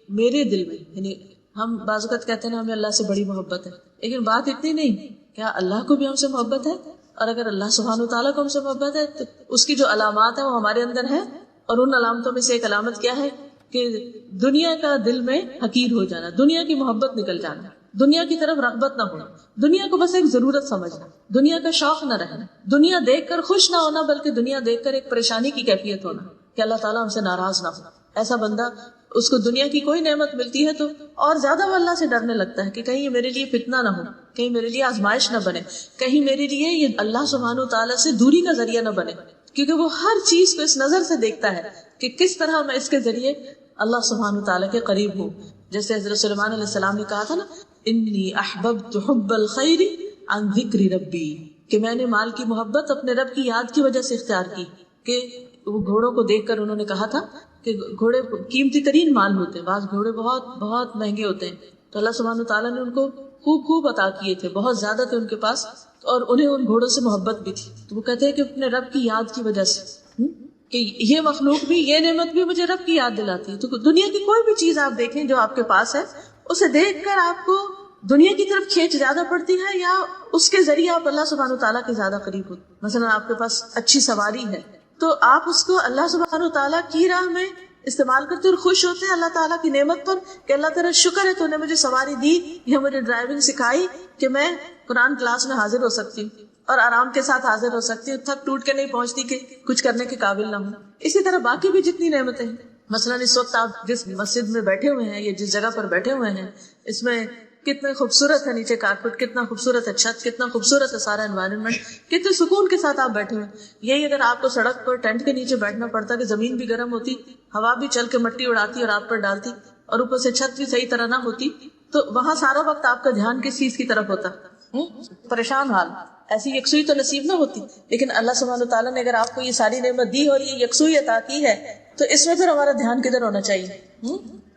میرے دل میں, یعنی ہم بعض اوقات کہتے ہیں نا ہمیں اللہ سے بڑی محبت ہے, لیکن بات اتنی نہیں, کیا اللہ کو بھی ہم سے محبت ہے؟ اور اگر اللہ سبحانہ وتعالیٰ کو ہم سے محبت ہے تو اس کی جو علامات ہیں وہ ہمارے اندر ہے. اور ان علامتوں میں سے ایک علامت کیا ہے کہ دنیا کا دل میں حقیر ہو جانا, دنیا کی محبت نکل جانا, دنیا کی طرف رغبت نہ ہونا, دنیا کو بس ایک ضرورت سمجھنا, دنیا کا شوق نہ رہنا, دنیا دیکھ کر خوش نہ ہونا بلکہ دنیا دیکھ کر ایک پریشانی کی کیفیت ہونا کہ اللہ تعالیٰ ہم سے ناراض نہ ہو. ایسا بندہ, اس کو دنیا کی کوئی نعمت ملتی ہے تو اور زیادہ وہ اللہ سے ڈرنے لگتا ہے کہ کہیں یہ میرے لیے فتنہ نہ ہو, کہیں میرے لیے آزمائش نہ بنے, کہیں میرے لیے یہ اللہ سبحانہ تعالیٰ سے دوری کا ذریعہ نہ بنے, کیونکہ وہ ہر چیز کو اس نظر سے دیکھتا ہے کہ کس طرح میں اس کے ذریعے اللہ سبحانہ تعالیٰ کے قریب ہوں. جیسے حضرت سلیمان علیہ السلام نے کہا تھا نا, انی احببت حب الخیر عن ذکر ربی, کہ میں نے مال کی محبت اپنے رب کی یاد کی وجہ سے اختیار کی. کہ وہ گھوڑوں کو دیکھ کر انہوں نے کہا تھا کہ گھوڑے قیمتی ترین مال ہوتے ہیں, بعض گھوڑے بہت بہت مہنگے ہوتے ہیں, تو اللہ سبحانہ تعالیٰ نے ان کو خوب عطا کیے تھے, بہت زیادہ تھے ان کے پاس, اور انہیں ان گھوڑوں سے محبت بھی تھی. تو وہ کہتے ہیں کہ اپنے رب کی یاد کی وجہ سے, کہ یہ مخلوق بھی, یہ نعمت بھی مجھے رب کی یاد دلاتی ہے. تو دنیا کی کوئی بھی چیز آپ دیکھیں جو آپ کے پاس ہے, اسے دیکھ کر آپ کو دنیا کی طرف کھینچ زیادہ پڑتی ہے یا اس کے ذریعے آپ اللہ سبحانہ تعالیٰ کے زیادہ قریب ہوتے. مثلا آپ کے پاس اچھی سواری ہے تو آپ اس کو اللہ سبحانہ تعالیٰ کی راہ میں استعمال کرتے اور خوش ہوتے ہیں اللہ تعالیٰ کی نعمت پر کہ اللہ تعالیٰ شکر ہے تو نے مجھے سواری دی یا مجھے ڈرائیونگ سکھائی کہ میں قرآن کلاس میں حاضر ہو سکتی ہوں اور آرام کے ساتھ حاضر ہو سکتی ہوں, تھک ٹوٹ کے نہیں پہنچتی کہ کچھ کرنے کے قابل نہ ہوں. اسی طرح باقی بھی جتنی نعمتیں ہیں, مثلا اس وقت آپ جس مسجد میں بیٹھے ہوئے ہیں یا جس جگہ پر بیٹھے ہوئے ہیں, اس میں کتنے خوبصورت ہے نیچے کارپیٹ, کتنا خوبصورت ہے چھت, کتنا خوبصورت ہے سارا انوائرمنٹ, کتنے سکون کے ساتھ آپ بیٹھے ہوئے. یہی اگر آپ کو سڑک پر ٹینٹ کے نیچے بیٹھنا پڑتا کہ زمین بھی گرم ہوتی, ہوا بھی چل کے مٹی اڑاتی اور آپ پر ڈالتی, اور اوپر سے چھت بھی صحیح طرح نہ ہوتی, تو وہاں سارا وقت آپ کا دھیان کس چیز کی طرف ہوتا؟ پریشان حال. ایسی یکسوئی تو نصیب نہ ہوتی. لیکن اللہ سبحانہ تعالیٰ نے اگر آپ کو یہ ساری نعمت دی اور یہ یکسوئی عطا کی ہے تو اس میں پھر ہمارا دھیان کدھر ہونا چاہیے؟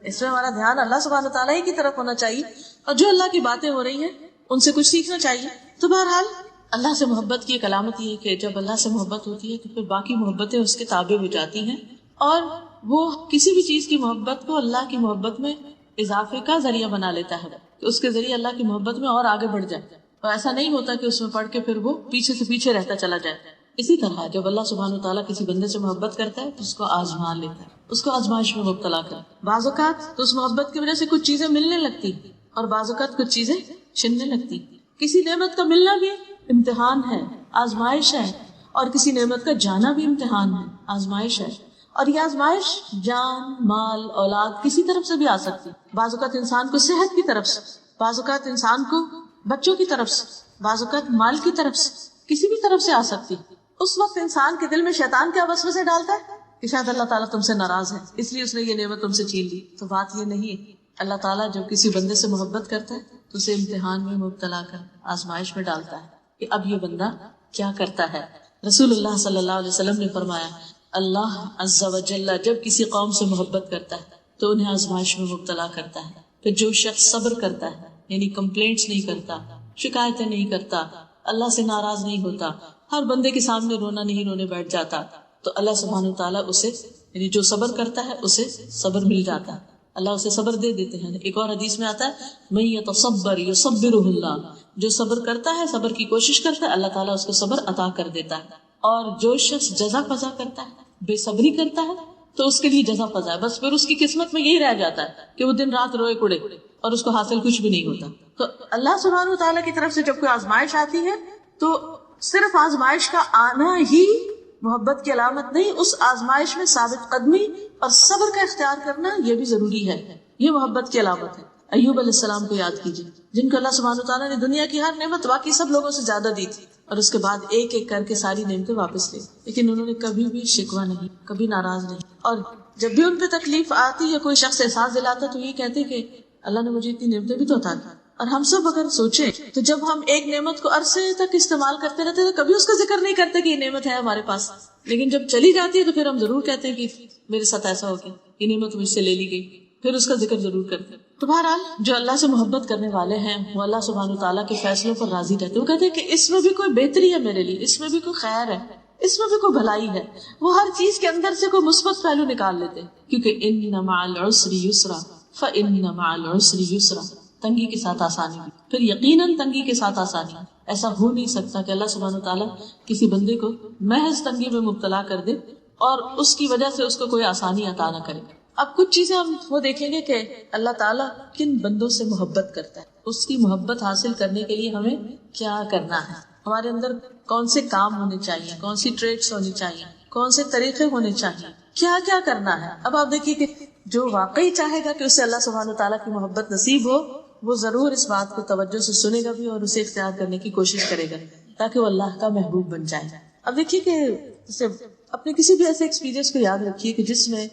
اس میں ہمارا دھیان اللہ سبحانہ تعالیٰ ہی کی طرف ہونا چاہیے, اور جو اللہ کی باتیں ہو رہی ہیں ان سے کچھ سیکھنا چاہیے. تو بہرحال اللہ سے محبت کی ایک علامت یہ ہے کہ جب اللہ سے محبت ہوتی ہے تو پھر باقی محبتیں اس کے تابع ہو جاتی ہیں, اور وہ کسی بھی چیز کی محبت کو اللہ کی محبت میں اضافے کا ذریعہ بنا لیتا ہے کہ اس کے ذریعے اللہ کی محبت میں اور آگے بڑھ جائے. اور ایسا نہیں ہوتا کہ اس میں پڑھ کے پھر وہ پیچھے سے پیچھے رہتا چلا جائے. اسی طرح جب اللہ سبحانہ تعالیٰ کسی بندے سے محبت کرتا ہے تو اس کو آزما لیتا ہے, اس کو آزمائش میں مبتلا کرتا ہے. بعض اوقات تو اس محبت کی وجہ سے کچھ چیزیں ملنے لگتی اور بعض اوقات کچھ چیزیں چھننے لگتی. کسی نعمت کا ملنا بھی امتحان ہے, آزمائش ہے, اور کسی نعمت کا جانا بھی امتحان ہے, آزمائش ہے. اور یہ آزمائش جان, مال, اولاد کسی طرف سے بھی آ سکتی. بعض اوقات انسان کو صحت کی طرف سے, بعض اوقات انسان کو بچوں کی طرف سے, بعض اوقات مال کی طرف سے, کسی بھی طرف سے آ سکتی. اس وقت انسان کے دل میں شیطان کیا وسوسے ڈالتا ہے کہ شاید اللہ تعالیٰ تم سے ناراض ہے اس لیے اس نے یہ نعمت تم سے چھین لی. تو بات یہ نہیں ہے. اللہ تعالیٰ جب کسی بندے سے محبت کرتا ہے تو اسے امتحان میں مبتلا کر آزمائش میں ڈالتا ہے کہ اب یہ بندہ کیا کرتا ہے. رسول اللہ صلی اللہ علیہ وسلم نے فرمایا, اللہ عز و جل جب کسی قوم سے محبت کرتا ہے تو انہیں آزمائش میں مبتلا کرتا ہے. پھر جو شخص صبر کرتا ہے, یعنی کمپلینٹس نہیں کرتا, شکایتیں نہیں کرتا, اللہ سے ناراض نہیں ہوتا, ہر بندے کے سامنے رونا نہیں رونے بیٹھ جاتا, تو اللہ سبحانہ تعالیٰ اسے, یعنی جو صبر کرتا ہے اسے صبر مل جاتا ہے. اللہ اسے صبر دے دیتے ہیں. ایک اور حدیث میں آتا ہے من یتصبر یصبرہ اللہ، جو صبر کرتا ہے، صبر کی کوشش کرتا ہے، اللہ تعالیٰ اس کو صبر عطا کر دیتا ہے. اور جو شخص جزا فضا کرتا ہے، بے صبری کرتا ہے، تو اس کے لیے جزا فضا ہے. بس پھر اس کی قسمت میں یہی رہ جاتا ہے کہ وہ دن رات روئے کڑے اور اس کو حاصل کچھ بھی نہیں ہوتا. تو اللہ سبحانہ و تعالیٰ کی طرف سے جب کوئی آزمائش آتی ہے تو صرف آزمائش کا آنا ہی محبت کی علامت نہیں، اس آزمائش میں ثابت قدمی اور صبر کا اختیار کرنا یہ بھی ضروری ہے. یہ محبت کی علامت ہے. ایوب علیہ السلام کو یاد کیجیے، جن کو اللہ سبحانہ و تعالیٰ نے دنیا کی ہر نعمت باقی سب لوگوں سے زیادہ دی تھی، اور اس کے بعد ایک ایک کر کے ساری نعمتیں واپس لی، لیکن انہوں نے کبھی بھی شکوہ نہیں، کبھی ناراض نہیں. اور جب بھی ان پہ تکلیف آتی یا کوئی شخص احساس دلاتا تو یہ کہتے کہ اللہ نے مجھے اتنی نعمتیں بھی تو عطا کی. اور ہم سب اگر سوچیں تو جب ہم ایک نعمت کو عرصے تک استعمال کرتے رہتے تو کبھی اس کا ذکر نہیں کرتے کہ یہ نعمت ہے ہمارے پاس، لیکن جب چلی جاتی ہے تو پھر ہم ضرور کہتے ہیں کہ میرے ساتھ ایسا ہو گیا، یہ نعمت مجھ سے لے لی گئی، پھر اس کا ذکر ضرور کرتے ہیں. تو بہرحال جو اللہ سے محبت کرنے والے ہیں وہ اللہ سبحانہ و تعالیٰ کے فیصلوں پر راضی رہتے. وہ کہتے ہیں کہ اس میں بھی کوئی بہتری ہے میرے لیے، اس میں بھی کوئی خیر ہے، اس میں بھی کوئی بھلائی ہے. وہ ہر چیز کے اندر سے کوئی مثبت پہلو نکال لیتے ہیں، کیونکہ ان مع العسر یسرا فان مع العسر یسرا، تنگی کے ساتھ آسانی بھی، پھر یقیناً تنگی کے ساتھ آسانی. ایسا ہو نہیں سکتا کہ اللہ سبحانہ و تعالیٰ کسی بندے کو محض تنگی میں مبتلا کر دے اور اس کی وجہ سے اس کو کوئی آسانی عطا نہ کرے. اب کچھ چیزیں ہم وہ دیکھیں گے کہ اللہ تعالیٰ کن بندوں سے محبت کرتا ہے، اس کی محبت حاصل کرنے کے لیے ہمیں کیا کرنا ہے، ہمارے اندر کون سے کام ہونے چاہیے، کون سی ٹریٹس ہونی چاہیے، کون سے طریقے ہونے چاہیے، کیا کیا کرنا ہے. اب آپ دیکھیے کہ جو واقعی چاہے گا کہ اسے اللہ سبحانہ و تعالیٰ کی محبت نصیب ہو، وہ ضرور اس بات کو توجہ سے سنے گا بھی اور اسے اختیار کرنے کی کوشش کرے گا تاکہ وہ اللہ کا محبوب بن جائے. اب دیکھیے کہ جیسے اپنے کسی بھی ایسے ایکسپیرینس کو یاد رکھیے کہ جس میں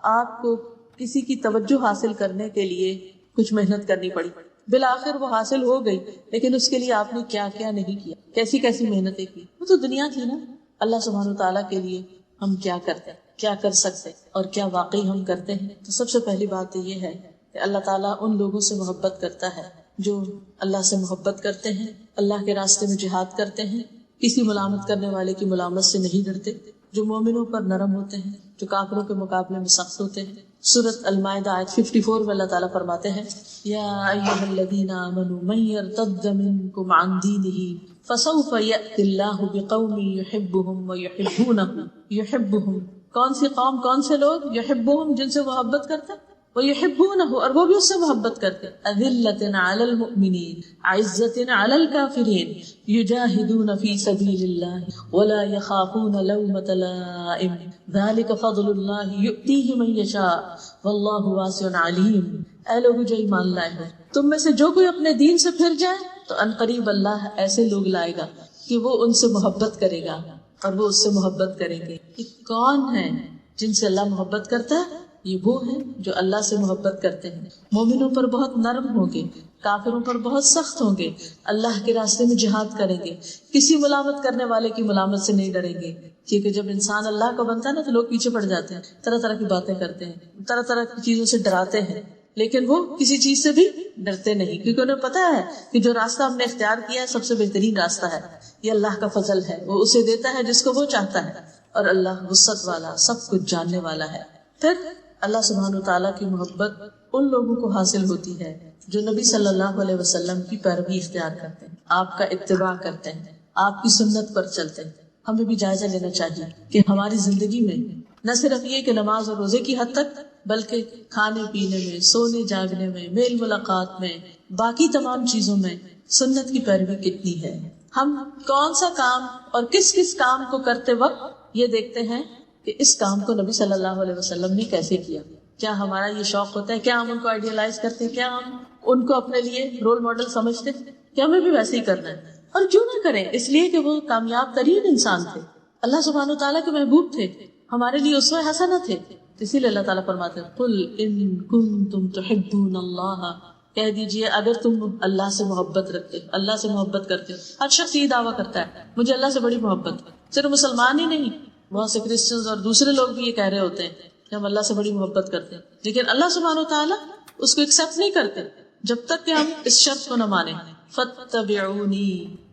آپ کو کسی کی توجہ حاصل کرنے کے لیے کچھ محنت کرنی پڑی، بالآخر وہ حاصل ہو گئی، لیکن اس کے لیے آپ نے کیا کیا نہیں کیا، کیسی کیسی محنتیں کی. وہ تو دنیا تھی نا. اللہ سبحانہ و تعالیٰ کے لیے ہم کیا کرتے ہیں، کیا کر سکتے اور کیا واقعی ہم کرتے ہیں. تو سب سے پہلی بات تو یہ ہے کہ اللہ تعالیٰ ان لوگوں سے محبت کرتا ہے جو اللہ سے محبت کرتے ہیں، اللہ کے راستے میں جہاد کرتے ہیں، کسی ملامت کرنے والے کی ملامت سے نہیں ڈرتے، جو مومنوں پر نرم ہوتے ہیں، جو کافروں کے مقابلے میں سخت ہوتے ہیں. سورۃ المائدہ آیت 54 میں اللہ تعالیٰ فرماتے ہیں یا ایھا الذین آمنوا من یرتد منکم عن دینہ فسوف یأتی اللہ بقوم یحبهم ویحبونہ. یحبهم کون سی قوم، کون سے لوگ؟ یحبهم جن سے محبت کرتے ہیں، ویحبونہ اور وہ بھی اس سے محبت کرتے ہیں. اذلۃ علی المؤمنین عزۃ علی الکافرین یجاہدون فی سبیل اللہ ولا یخافون لومۃ لائم ذلک فضل اللہ یؤتیہ من یشاء واللہ واسع علیم. اے لوگ جو ایمان لائے ہو، تم میں سے جو کوئی اپنے دین سے پھر جائے تو انقریب اللہ ایسے لوگ لائے گا کہ وہ ان سے محبت کرے گا اور وہ اس سے محبت کریں گے. کہ کون ہے جن سے اللہ محبت کرتا ہے؟ یہ وہ ہیں جو اللہ سے محبت کرتے ہیں، مومنوں پر بہت نرم ہوں گے، کافروں پر بہت سخت ہوں گے، اللہ کے راستے میں جہاد کریں گے، کسی ملامت کرنے والے کی ملامت سے نہیں ڈریں گے. کیونکہ جب انسان اللہ کا بنتا ہے نا تو لوگ پیچھے پڑ جاتے ہیں، طرح طرح کی باتیں کرتے ہیں، طرح طرح کی چیزوں سے ڈراتے ہیں، لیکن وہ کسی چیز سے بھی ڈرتے نہیں، کیونکہ انہیں پتا ہے کہ جو راستہ ہم نے اختیار کیا ہے سب سے بہترین راستہ ہے، یہ اللہ کا فضل ہے، وہ اسے دیتا ہے جس کو وہ چاہتا ہے، اور اللہ وسعت والا، سب کچھ جاننے والا ہے. پھر اللہ سبحانہ وتعالیٰ کی محبت ان لوگوں کو حاصل ہوتی ہے جو نبی صلی اللہ علیہ وسلم کی پیروی اختیار کرتے ہیں، آپ کا اتباع کرتے ہیں، آپ کی سنت پر چلتے ہیں. ہمیں بھی جائزہ لینا چاہیے کہ ہماری زندگی میں نہ صرف یہ کہ نماز اور روزے کی حد تک، بلکہ کھانے پینے میں، سونے جاگنے میں، میل ملاقات میں، باقی تمام چیزوں میں سنت کی پیروی کتنی ہے. ہم کون سا کام اور کس کس کام کو کرتے وقت یہ دیکھتے ہیں کہ اس کام کو نبی صلی اللہ علیہ وسلم نے کیسے کیا. کیا ہمارا یہ شوق ہوتا ہے؟ کیا ہم ان کو آئیڈیلائز کرتے ہیں؟ کیا ہم ان کو اپنے لیے رول ماڈل سمجھتے ہیں؟ کیا ہمیں بھی ویسے ہی کرنا ہے؟ اور کیوں نہ کریں، اس لیے کہ وہ کامیاب ترین انسان تھے، اللہ سبحانہ وتعالیٰ کے محبوب تھے، ہمارے لیے اسوہ حسنہ تھے. اسی لیے اللہ تعالیٰ فرماتے ہیں قل ان کنتم تحبون اللہ، کہہ دیجئے اگر تم اللہ سے محبت رکھتے، اللہ سے محبت کرتے. ہر شخص یہ دعویٰ کرتا ہے مجھے اللہ سے بڑی محبت، صرف مسلمان ہی نہیں، بہت سے کرسچنز اور دوسرے لوگ بھی یہ کہہ رہے ہوتے ہیں کہ ہم اللہ سے بڑی محبت کرتے ہیں، لیکن اللہ سبحانہ وتعالیٰ اس کو ایکسپٹ نہیں کرتے جب تک کہ ہم اس شرط کو نہ مانیں فاتبعونی،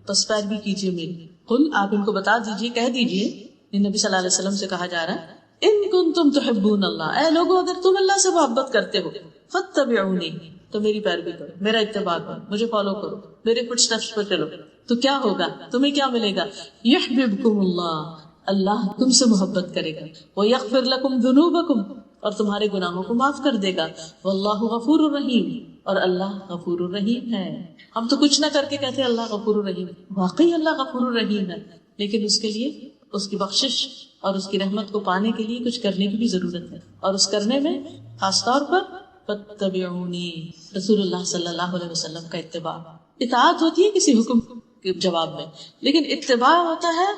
پس پیروی کیجیے میری. قل آپ ان کو بتا دیجیے، کہہ دیجیے، نبی صلی اللہ علیہ وسلم سے کہا جا رہا ہے ان کنتم تحبون اللہ، اے لوگو اگر تم اللہ سے محبت کرتے ہو، فاتبعونی، تو میری پیروی کرو، میرا اتباع کرو، مجھے فالو کرو، میرے فٹ سٹیپس پر چلو. تو کیا ہوگا؟ تمہیں کیا ملے گا؟ یحببکم اللہ، اللہ تم سے محبت کرے گا. ویغفر لکم ذنوبکم، اور تمہارے گناہوں کو معاف کر دے گا. واللہ غفور الرحیم، اور اللہ غفور الرحیم ہے. ہم تو کچھ نہ کر کے کہتے ہیں اللہ غفور الرحیم، واقعی اللہ غفور الرحیم ہے، لیکن اس کے لیے اس کی بخشش اور اس کی رحمت کو پانے کے لیے کچھ کرنے کی بھی ضرورت ہے. اور اس کرنے میں خاص طور پر فاتبعونی، رسول اللہ صلی اللہ علیہ وسلم کا اتباع. اطاعت ہوتی ہے کسی حکم کے جواب میں، لیکن اتباع ہوتا ہے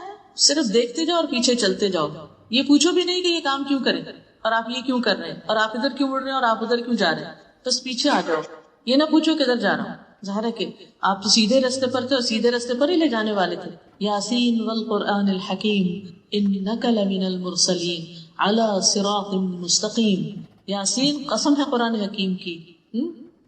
صرف دیکھتے جاؤ اور پیچھے چلتے جاؤ. یہ پوچھو بھی نہیں کہ یہ کام کیوں کریں، اور آپ یہ کیوں کر رہے ہیں، اور آپ ادھر کیوں مڑ رہے ہیں، اور آپ ادھر کیوں جا رہے ہیں. بس پیچھے آ جاؤ. یہ نہ پوچھو کدھر جا رہا ہوں. ظاہر ہے کہ آپ تو سیدھے راستے پر تھے اور سیدھے راستے پر ہی لے جانے والے تھے. یاسین والقرآن الحکیم انک لمن المرسلین علی صراط مستقیم. یاسین قسم ہے قرآن حکیم کی،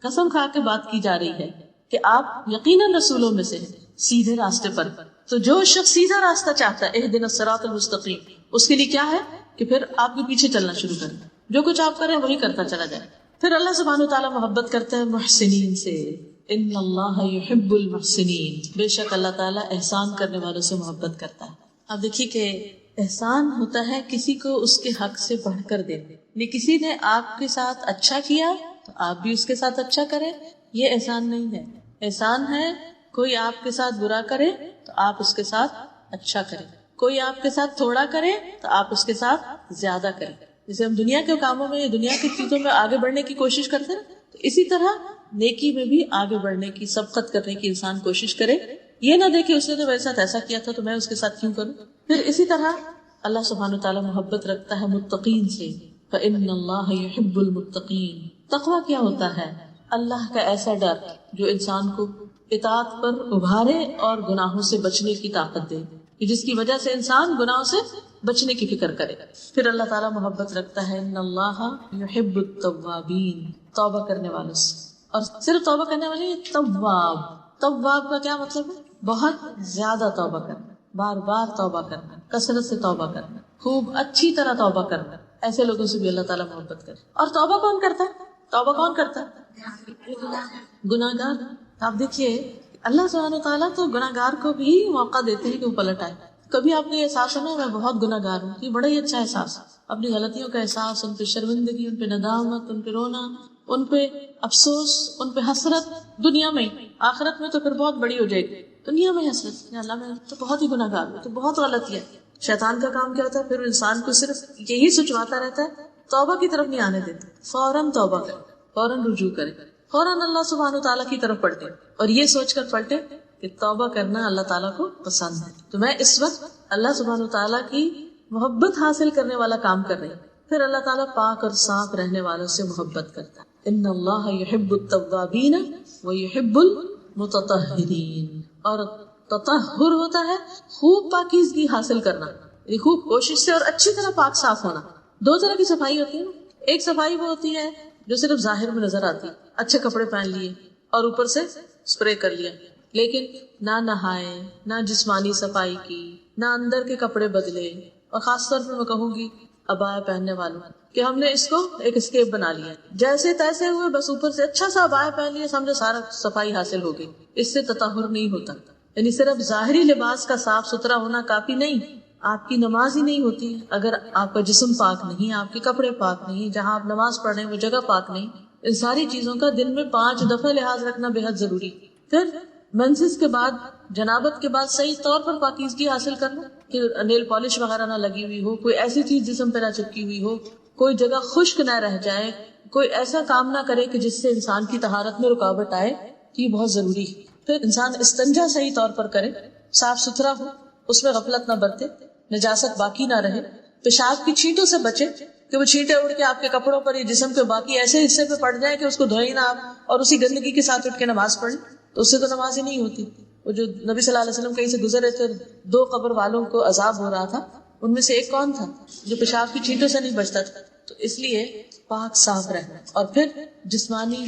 قسم کھا کے بات کی جا رہی ہے کہ آپ یقیناً رسولوں میں سے ہیں، سیدھے راستے پر. تو جو شخص سیدھا راستہ چاہتا ہے اہدنا الصراط المستقیم، اس کے لیے کیا ہے کہ پھر آپ کے پیچھے چلنا شروع کریں، جو کچھ آپ کریں وہی کرتا چلا جائے. پھر اللہ سبحانہ وتعالیٰ محبت کرتا ہے محسنین سے. ان اللہ یحب المحسنین، بے شک اللہ تعالیٰ احسان کرنے والوں سے محبت کرتا ہے. اب دیکھیے کہ احسان ہوتا ہے کسی کو اس کے حق سے بڑھ کر دینا. کسی نے آپ کے ساتھ اچھا کیا تو آپ بھی اس کے ساتھ اچھا کریں، یہ احسان نہیں ہے. احسان ہے کوئی آپ کے ساتھ برا کرے تو آپ اس کے ساتھ اچھا کریں، کوئی آپ کے ساتھ تھوڑا کرے تو آپ اس کے ساتھ زیادہ کریں. جیسے ہم دنیا کے کاموں میں، دنیا کی چیزوں میں آگے بڑھنے کی کوشش کرتے ہیں، تو اسی طرح نیکی میں بھی آگے بڑھنے کی، سبقت کرنے کی انسان کوشش کرے. یہ نہ دیکھے اس نے تو میرے ساتھ ایسا کیا تھا تو میں اس کے ساتھ کیوں کروں. پھر اسی طرح اللہ سبحانہ وتعالیٰ محبت رکھتا ہے متقین سے. فإن اللہ یحب المتقین. تقویٰ کیا ہوتا ہے؟ اللہ کا ایسا ڈر جو انسان کو اطاعت پر ابھارے اور گناہوں سے بچنے کی طاقت دے، جس کی وجہ سے انسان گناہوں سے بچنے کی فکر کرے. پھر اللہ تعالیٰ محبت رکھتا ہے ان اللہ یحب التوابین، توبہ کرنے والوں سے. اور صرف توبہ کرنے والے تواب. تواب کا کیا مطلب ہے؟ بہت زیادہ توبہ کرنا، بار بار توبہ کرنا، کثرت سے توبہ کرنا، خوب اچھی طرح توبہ کرنا. ایسے لوگوں سے بھی اللہ تعالیٰ محبت کرتا ہے. اور توبہ کون کرتا ہے؟ توبہ کون کرتا ہے؟ گناہ گار. آپ دیکھیے اللہ سبحانہ تعالیٰ تو گناہ گار کو بھی موقع دیتے ہیں کہ وہ پلٹ آئے. کبھی آپ نے یہ احساس سنا میں بہت گناہ گار ہوں، یہ بڑا ہی اچھا احساس، اپنی غلطیوں کا احساس، ان پہ شرمندگی، ان پہ ندامت، ان پہ رونا، ان پہ افسوس، ان پہ حسرت. دنیا میں، آخرت میں تو پھر بہت بڑی ہو جائے گی. دنیا میں حسرت، یا اللہ میں تو بہت ہی گناہ گار ہوں، تو بہت غلطی ہے. شیطان کا کام کیا ہوتا ہے؟ پھر انسان کو صرف یہی سوچواتا رہتا ہے، توبہ کی طرف نہیں آنے دیتا. فوراً توبہ کرے، فوراً رجوع کرے، فوراً اللہ سبحانہ تعالیٰ کی طرف پلٹے، اور یہ سوچ کر پلٹے کہ توبہ کرنا اللہ تعالیٰ کو پسند ہے، تو میں اس وقت اللہ سبحانہ تعالیٰ کی محبت حاصل کرنے والا کام کر رہی ہوں. پھر اللہ تعالیٰ پاک اور صاف رہنے والوں سے محبت کرتا ہے. ان اللہ یحب التوابین ویحب المتطہرین. اور تطہر ہوتا ہے خوب پاکیزگی حاصل کرنا، یعنی خوب کوشش سے اور اچھی طرح پاک صاف ہونا. دو طرح کی صفائی ہوتی ہے. ایک صفائی وہ ہوتی ہے جو صرف ظاہر میں نظر آتی، اچھے کپڑے پہن لیے اور اوپر سے اسپرے کر لیا، لیکن نہ نہائے، نہ جسمانی صفائی کی، نہ اندر کے کپڑے بدلے. اور خاص طور پر میں کہوں گی عبایا پہننے والوں کہ ہم نے اس کو ایک اسکیپ بنا لیا، جیسے تیسے ہوئے بس اوپر سے اچھا سا عبایا پہن لیا، سمجھے سارا صفائی حاصل ہو گئی. اس سے تطہر نہیں ہوتا. یعنی صرف ظاہری لباس کا صاف ستھرا ہونا کافی نہیں. آپ کی نماز ہی نہیں ہوتی اگر آپ کا جسم پاک نہیں، آپ کے کپڑے پاک نہیں، جہاں آپ نماز پڑھ رہے ہیں وہ جگہ پاک نہیں. ان ساری چیزوں کا دن میں 5 دفعہ لحاظ رکھنا بے حد ضروری. پھر منسس کے بعد، جنابت کے بعد صحیح طور پر پاکیزگی حاصل کرنا کہ نیل پالش وغیرہ نہ لگی ہوئی ہو، کوئی ایسی چیز جسم پہ نہ چپکی ہوئی ہو، کوئی جگہ خشک نہ رہ جائے، کوئی ایسا کام نہ کرے کہ جس سے انسان کی طہارت میں رکاوٹ آئے. یہ بہت ضروری ہے. پھر انسان استنجا صحیح طور پر کرے، صاف ستھرا ہو، اس میں غفلت نہ برتے، نجاست باقی نہ رہے. پیشاب کی چھینٹوں سے بچے کہ وہ چھینٹیں اڑ کے آپ کے کپڑوں پر یا جسم کے باقی ایسے حصے پہ پڑ جائے کہ اس کو دھوئے نہ آپ اور اسی گندگی کے ساتھ اٹھ کے نماز پڑھیں، تو اس سے تو نماز ہی نہیں ہوتی. وہ جو نبی صلی اللہ علیہ وسلم کہیں سے گزرے تھے، 2 قبر والوں کو عذاب ہو رہا تھا، ان میں سے ایک کون تھا؟ جو پیشاب کی چھینٹوں سے نہیں بچتا تھا. تو اس لیے پاک صاف رہنا. اور پھر جسمانی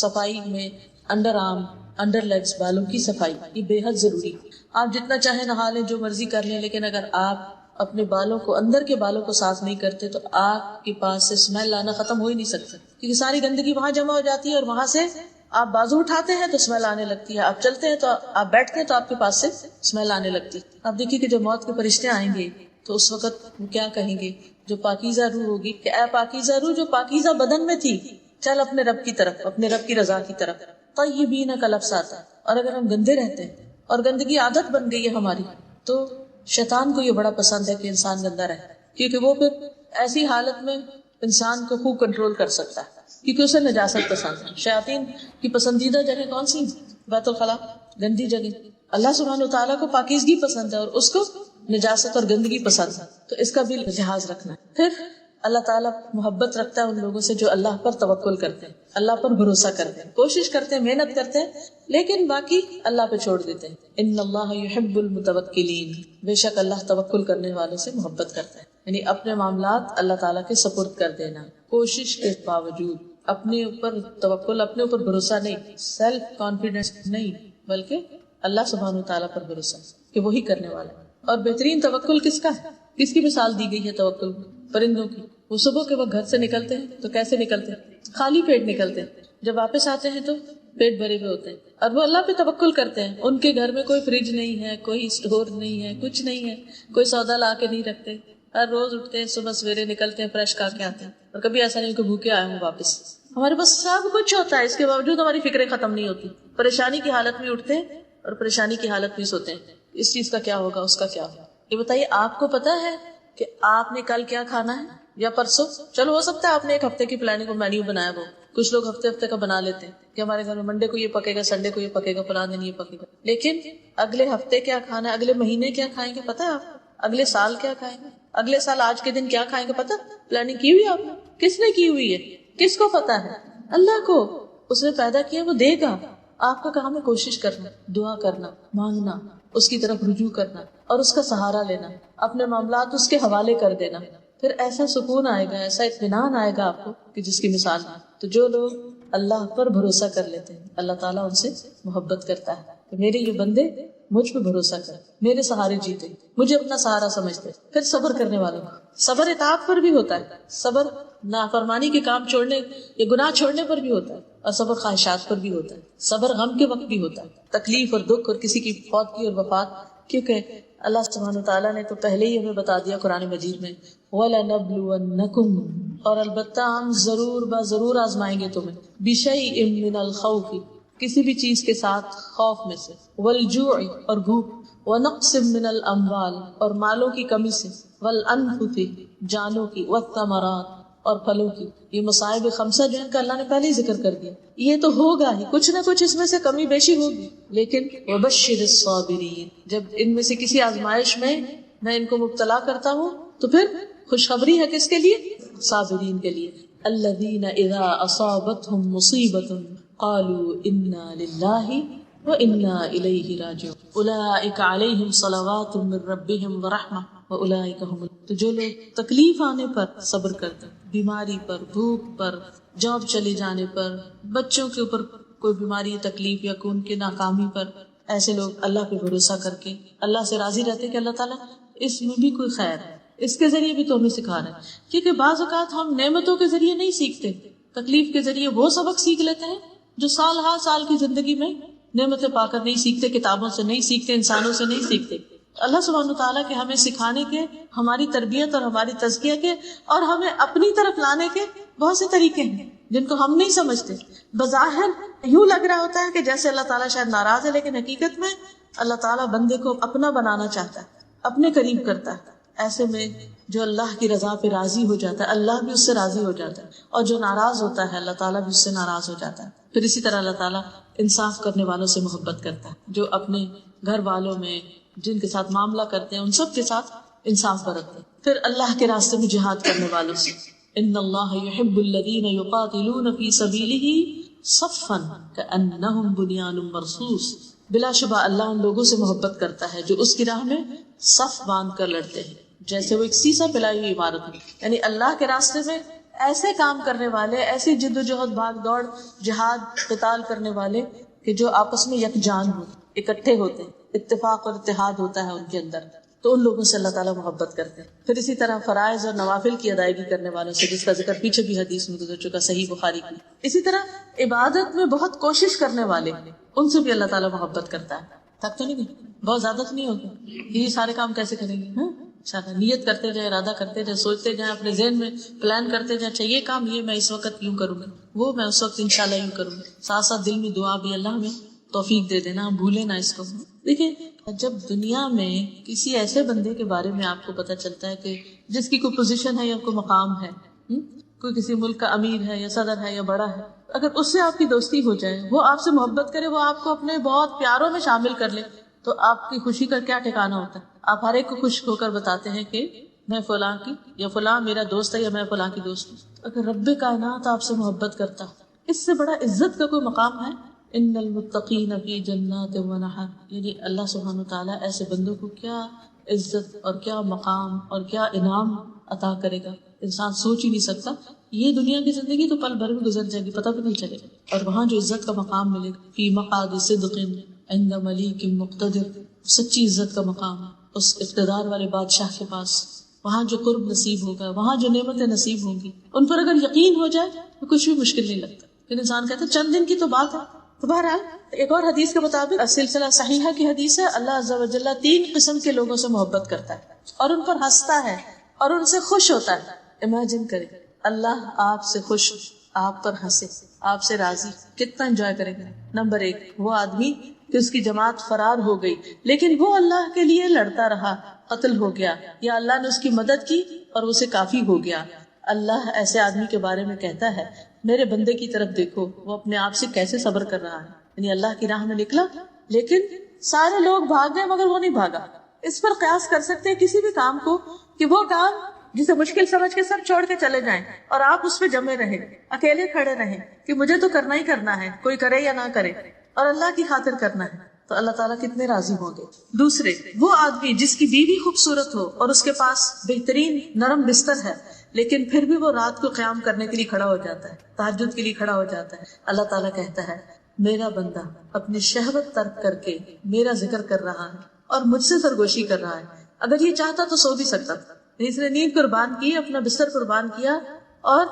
صفائی میں انڈر آرم، انڈر لیگز، بالوں کی صفائی، یہ بے حد ضروری. آپ جتنا چاہے نہا لیں، جو مرضی کر لیں، لیکن اگر آپ اپنے بالوں کو، اندر کے بالوں کو صاف نہیں کرتے تو آگ کے پاس سے اسمیل لانا ختم ہو ہی نہیں سکتا، کیونکہ ساری گندگی وہاں جمع ہو جاتی ہے اور وہاں سے آپ بازو اٹھاتے ہیں تو اسمیل آنے لگتی ہے، آپ چلتے ہیں تو آپ بیٹھتے ہیں تو آپ کے پاس سے اسمیل آنے لگتی ہے۔ آپ دیکھیے کہ جب موت کے فرشتے آئیں گے تو اس وقت وہ کیا کہیں گے؟ جو پاکیزہ روح ہوگی کہ اے پاکیزہ روح جو پاکیزہ بدن میں تھی، چل اپنے رب کی طرف، اپنے رب کی رضا کی طرف۔ طیبین کا لفظ آتا ہے، اور اگر ہم گندے رہتے ہیں اور گندگی عادت بن گئی ہے ہماری، تو شیطان کو یہ بڑا پسند ہے کہ انسان گندا رہے، کیونکہ وہ پھر ایسی حالت میں انسان کو خوب کنٹرول کر سکتا ہے، کیونکہ اسے نجاست پسند ہے۔ شیاطین کی پسندیدہ جگہ کون سی؟ بیت الخلاء، گندی جگہ۔ اللہ سبحانہ وتعالیٰ کو پاکیزگی پسند ہے اور اس کو نجاست اور گندگی پسند ہے، تو اس کا بھی لحاظ رکھنا ہے۔ پھر اللہ تعالیٰ محبت رکھتا ہے ان لوگوں سے جو اللہ پر توکل کرتے ہیں، اللہ پر بھروسہ کرتے ہیں، کوشش کرتے ہیں، محنت کرتے ہیں، لیکن باقی اللہ پہ چھوڑ دیتے ہیں۔ ان اللہ یحب المتوکلین، بے شک اللہ توکل کرنے والوں سے محبت کرتا ہے، یعنی اپنے معاملات اللہ تعالیٰ کے سپرد کر دینا، کوشش کے باوجود، اپنے اوپر توکل، اپنے اوپر بھروسہ نہیں، سیلف کانفیڈنس نہیں، بلکہ اللہ سبحانہ وتعالیٰ پر بھروسہ کہ وہی کرنے والا ہے۔ اور بہترین توکل کس کا ہے؟ کس کی مثال دی گئی ہے توکل؟ پرندوں کی۔ وہ صبح کے وقت گھر سے نکلتے ہیں تو کیسے نکلتے ہیں؟ خالی پیٹ نکلتے ہیں، جب واپس آتے ہیں تو پیٹ بھرے ہوئے ہوتے ہیں، اور وہ اللہ پہ توکل کرتے ہیں۔ ان کے گھر میں کوئی فریج نہیں ہے، کوئی اسٹور نہیں ہے، کچھ نہیں ہے، کوئی سودا لا کے نہیں رکھتے، ہر روز اٹھتے ہیں، صبح سویرے نکلتے ہیں، فریش کھا کے آتے ہیں، اور کبھی ایسا نہیں کہ بھوکے آئے ہوں واپس۔ ہمارے پاس سب کچھ ہوتا ہے، اس کے باوجود ہماری فکریں ختم نہیں ہوتی، پریشانی کی حالت میں اٹھتے ہیں اور پریشانی کی حالت میں سوتے ہیں، اس چیز کا کیا ہوگا، اس کا کیا ہوگا۔ یہ بتائیے آپ کو پتا ہے کہ آپ نے کل کیا کھانا ہے یا پرسوں؟ چلو ہو سکتا ہے آپ نے ایک ہفتے کی پلاننگ کو مینیو بنایا ہو، کچھ لوگ ہفتے ہفتے کا بنا لیتے ہیں کہ ہمارے گھر میں منڈے کو یہ پکے گا، سنڈے کو یہ پکے گا، فلاں دن یہ پکے گا، لیکن اگلے ہفتے کیا کھانا ہے، اگلے مہینے کیا کھائیں گے پتا ہے آپ کو؟ اگلے سال کیا کھائیں گے، اگلے سال آج کے دن کیا کھائیں گے پتا؟ پلاننگ کی ہوئی آپ نے؟ کس نے کی ہوئی ہے؟ کس کو پتا ہے؟ اللہ کو۔ اس نے پیدا کیا، وہ دے گا۔ آپ کا کام ہے کوشش کرنا، دعا کرنا، مانگنا، اس کی طرف رجوع کرنا اور اس کا سہارا لینا، اپنے معاملات اس کے حوالے کر دینا، پھر ایسا سکون آئے گا، ایسا اطمینان آئے گا آپ کو کہ جس کی مثال نہیں۔ تو جو لوگ اللہ پر بھروسہ کر لیتے ہیں، اللہ تعالیٰ ان سے محبت کرتا ہے کہ میرے یہ بندے مجھ پہ بھروسہ کر، میرے سہارے جیتے، مجھے اپنا سہارا سمجھتے۔ پھر صبر کرنے والوں کا صبر اطاعت پر بھی ہوتا ہے، صبر نافرمانی کے کام چھوڑنے یا گناہ چھوڑنے پر بھی ہوتا ہے، اور صبر خواہشات پر بھی ہوتا ہے، صبر غم کے وقت بھی ہوتا ہے، تکلیف اور دکھ اور کسی کی فوت کی اور وفات، کیونکہ اللہ سبحانہ وتعالیٰ نے تو پہلے ہی ہمیں بتا دیا قرآن مجید میں، وَلَنَبْلُوَنَّكُمْ، اور البتہ ہم ضرور آزمائیں گے تمہیں، بِشَيْءٍ مِّنَ الْخَوْفِ، کسی بھی چیز کے ساتھ خوف میں سے، وَالْجُوعِ، اور بھوک، وَنَقْصٍ مِّنَ الْأَمْوَالِ، اور مالوں کی کمی سے، وَالْأَنفُسِ، جانوں کی، وَالثَّمَرَاتِ، اور پھلوں کی۔ یہ مصائب خمسہ جو ہے کا اللہ نے پہلے ہی ذکر کر دیا، یہ تو ہوگا ہی، کچھ نہ کچھ اس میں سے کمی بیشی ہوگی، لیکن وَبَشِّرِ الصَّابِرِينَ، جب ان میں سے کسی آزمائش میں میں ان کو مبتلا کرتا ہوں تو پھر خوشخبری ہے کس کے لیے؟ صابرین کے لیے۔ الَّذِينَ إِذَا أَصَابَتْهُمْ مُصِيبَةٌ قَالُوا إِنَّا لِلَّهِ وَإِنَّا إِلَيْهِ رَاجِعُونَ أُولَئِكَ عَلَيْهِمْ صَلَوَاتٌ مِّن رَّبِّهِمْ وَرَحْمَةٌ وَأُولَئِكَ هُمُ، تو جو لوگ تکلیف آنے پر صبر کرتے ہیں، بیماری پر، بھوک پر، جاب چلے جانے پر، بچوں کے اوپر کوئی بیماری، تکلیف یا ان کے ناکامی پر، ایسے لوگ اللہ پہ بھروسہ کر کے اللہ سے راضی رہتے کہ اللہ تعالیٰ اس میں بھی کوئی خیر ہے، اس کے ذریعے بھی تو ہمیں سکھا رہے ہیں، کیونکہ بعض اوقات ہم نعمتوں کے ذریعے نہیں سیکھتے، تکلیف کے ذریعے وہ سبق سیکھ لیتے ہیں جو سال ہر سال کی زندگی میں نعمتیں پا کر نہیں سیکھتے، کتابوں سے نہیں سیکھتے، انسانوں سے نہیں سیکھتے۔ اللہ سبحانہ تعالیٰ کے ہمیں سکھانے کے، ہماری تربیت اور ہماری تزکیہ کے اور ہمیں اپنی طرف لانے کے بہت سے طریقے ہیں جن کو ہم نہیں سمجھتے۔ بظاہر یوں لگ رہا ہوتا ہے کہ جیسے اللہ تعالیٰ شاید ناراض ہے، لیکن حقیقت میں اللہ تعالیٰ بندے کو اپنا بنانا چاہتا ہے، اپنے قریب کرتا ہے۔ ایسے میں جو اللہ کی رضا پہ راضی ہو جاتا ہے، اللہ بھی اس سے راضی ہو جاتا ہے، اور جو ناراض ہوتا ہے اللہ تعالیٰ بھی اس سے ناراض ہو جاتا ہے۔ پھر اسی طرح اللہ تعالیٰ انصاف کرنے والوں سے محبت کرتا ہے، جو اپنے گھر والوں میں جن کے ساتھ معاملہ کرتے ہیں ان سب کے ساتھ انصاف برتتے ہیں۔ پھر اللہ کے راستے میں جہاد کرنے والوں سے، ان اللہ یحب الذین یقاتلون فی سبیلہ صفا کأنہم بنیان مرصوص، بلا شبہ اللہ ان لوگوں سے محبت کرتا ہے جو اس کی راہ میں صف باندھ کر لڑتے ہیں، جیسے وہ ایک سیسا پلائی ہوئی عمارت میں، یعنی اللہ کے راستے میں ایسے کام کرنے والے، ایسی جد و جہد، بھاگ دوڑ، جہاد، قتال کرنے والے کہ جو آپس میں یکجان ہو، اکٹھے ہوتے ہیں، اتفاق اور اتحاد ہوتا ہے ان کے اندر۔ تو ان لوگوں سے اللہ تعالیٰ محبت کرتے ہیں. پھر اسی طرح فرائض اور نوافل کی ادائیگی کرنے والوں سے، جس کا ذکر پیچھے بھی حدیث میں گزر چکا صحیح بخاری کی. اسی طرح عبادت میں بہت کوشش کرنے والے، ان سے بھی اللہ تعالیٰ محبت کرتا ہے. تک تو نہیں گئی، بہت زیادہ تو نہیں ہوگی، یہ سارے کام کیسے کریں گے؟ نیت کرتے جائیں، ارادہ کرتے جائیں، سوچتے جائیں، اپنے ذہن میں پلان کرتے جائیں، اچھا یہ کام یہ میں اس وقت یوں کروں گا، وہ میں اس وقت انشاءاللہ یوں کروں گا. ساتھ ساتھ دل میں دعا بھی، اللہ میں توفیق دے دینا، ہم بھولے نہ اس کو. دیکھیں جب دنیا میں کسی ایسے بندے کے بارے میں آپ کو پتہ چلتا ہے کہ جس کی کوئی پوزیشن ہے یا کوئی مقام ہے، کوئی کسی ملک کا امیر ہے یا صدر ہے یا بڑا ہے، اگر اس سے آپ کی دوستی ہو جائے، وہ آپ سے محبت کرے، وہ آپ کو اپنے بہت پیاروں میں شامل کر لے، تو آپ کی خوشی کا کیا ٹھکانہ ہوتا ہے. آپ ہر ایک کو خوش ہو کر بتاتے ہیں کہ میں فلاں کی، یا فلاں میرا دوست ہے، یا میں فلاں کی دوست ہوں. اگر رب کائنات آپ سے محبت کرتا، اس سے بڑا عزت کا کوئی مقام ہے؟ ان المتقین فی جنات و نہر، یعنی اللہ سبحانہ وتعالیٰ ایسے بندوں کو کیا عزت اور کیا مقام اور کیا انعام عطا کرے گا، انسان سوچ ہی نہیں سکتا. یہ دنیا کی زندگی تو پل بھر میں گزر جائے گی، پتہ بھی نہیں چلے گا. اور وہاں جو عزت کا مقام ملے گا، فی مقعد صدق عند ملیک مقتدر، سچی عزت کا مقام اس اقتدار والے بادشاہ کے پاس. وہاں جو قرب نصیب ہوگا، وہاں جو نعمتیں نصیب ہوں گی، ان پر اگر یقین ہو جائے تو کچھ بھی مشکل نہیں لگتا. پھر انسان کہتا ہے چند دن کی تو بات ہے. تو بہرحال ایک اور حدیث کے مطابق، سلسلہ صحیحہ کی حدیث ہے، اللہ عز و جل 3 قسم کے لوگوں سے محبت کرتا ہے اور ان پر ہنستا ہے اور ان سے خوش ہوتا ہے. امیجن کریں اللہ آپ سے خوش، آپ پر ہنسے، آپ سے راضی، کتنا انجوائے کریں گے. نمبر 1 وہ آدمی کہ اس کی جماعت فرار ہو گئی لیکن وہ اللہ کے لیے لڑتا رہا، قتل ہو گیا، یا اللہ نے اس کی مدد کی اور اسے کافی ہو گیا. اللہ ایسے آدمی کے بارے میں کہتا ہے میرے بندے کی طرف دیکھو، وہ اپنے آپ سے کیسے صبر کر رہا ہے. یعنی اللہ کی راہ میں نکلا لیکن سارے لوگ بھاگ گئے مگر وہ نہیں بھاگا. اس پر قیاس کر سکتے ہیں کسی بھی کام کو کہ وہ کام جسے مشکل سمجھ کے سب چھوڑ کے چلے جائیں اور آپ اس پہ جمے رہیں، اکیلے کھڑے رہیں کہ مجھے تو کرنا ہی کرنا ہے، کوئی کرے یا نہ کرے، اور اللہ کی خاطر کرنا ہے، تو اللہ تعالیٰ کتنے راضی ہوں گے. دوسرے وہ آدمی جس کی بیوی خوبصورت ہو اور اس کے پاس بہترین نرم بستر ہے لیکن پھر بھی وہ رات کو قیام کرنے کے لیے کھڑا ہو جاتا ہے، تہجد کے لیے کھڑا ہو جاتا ہے. اللہ تعالیٰ کہتا ہے میرا بندہ اپنی شہوت ترک کر کے میرا ذکر کر رہا ہے اور مجھ سے سرگوشی کر رہا ہے. اگر یہ چاہتا تو سو بھی سکتا تھا، اس نے نیند قربان کی، اپنا بستر قربان کیا اور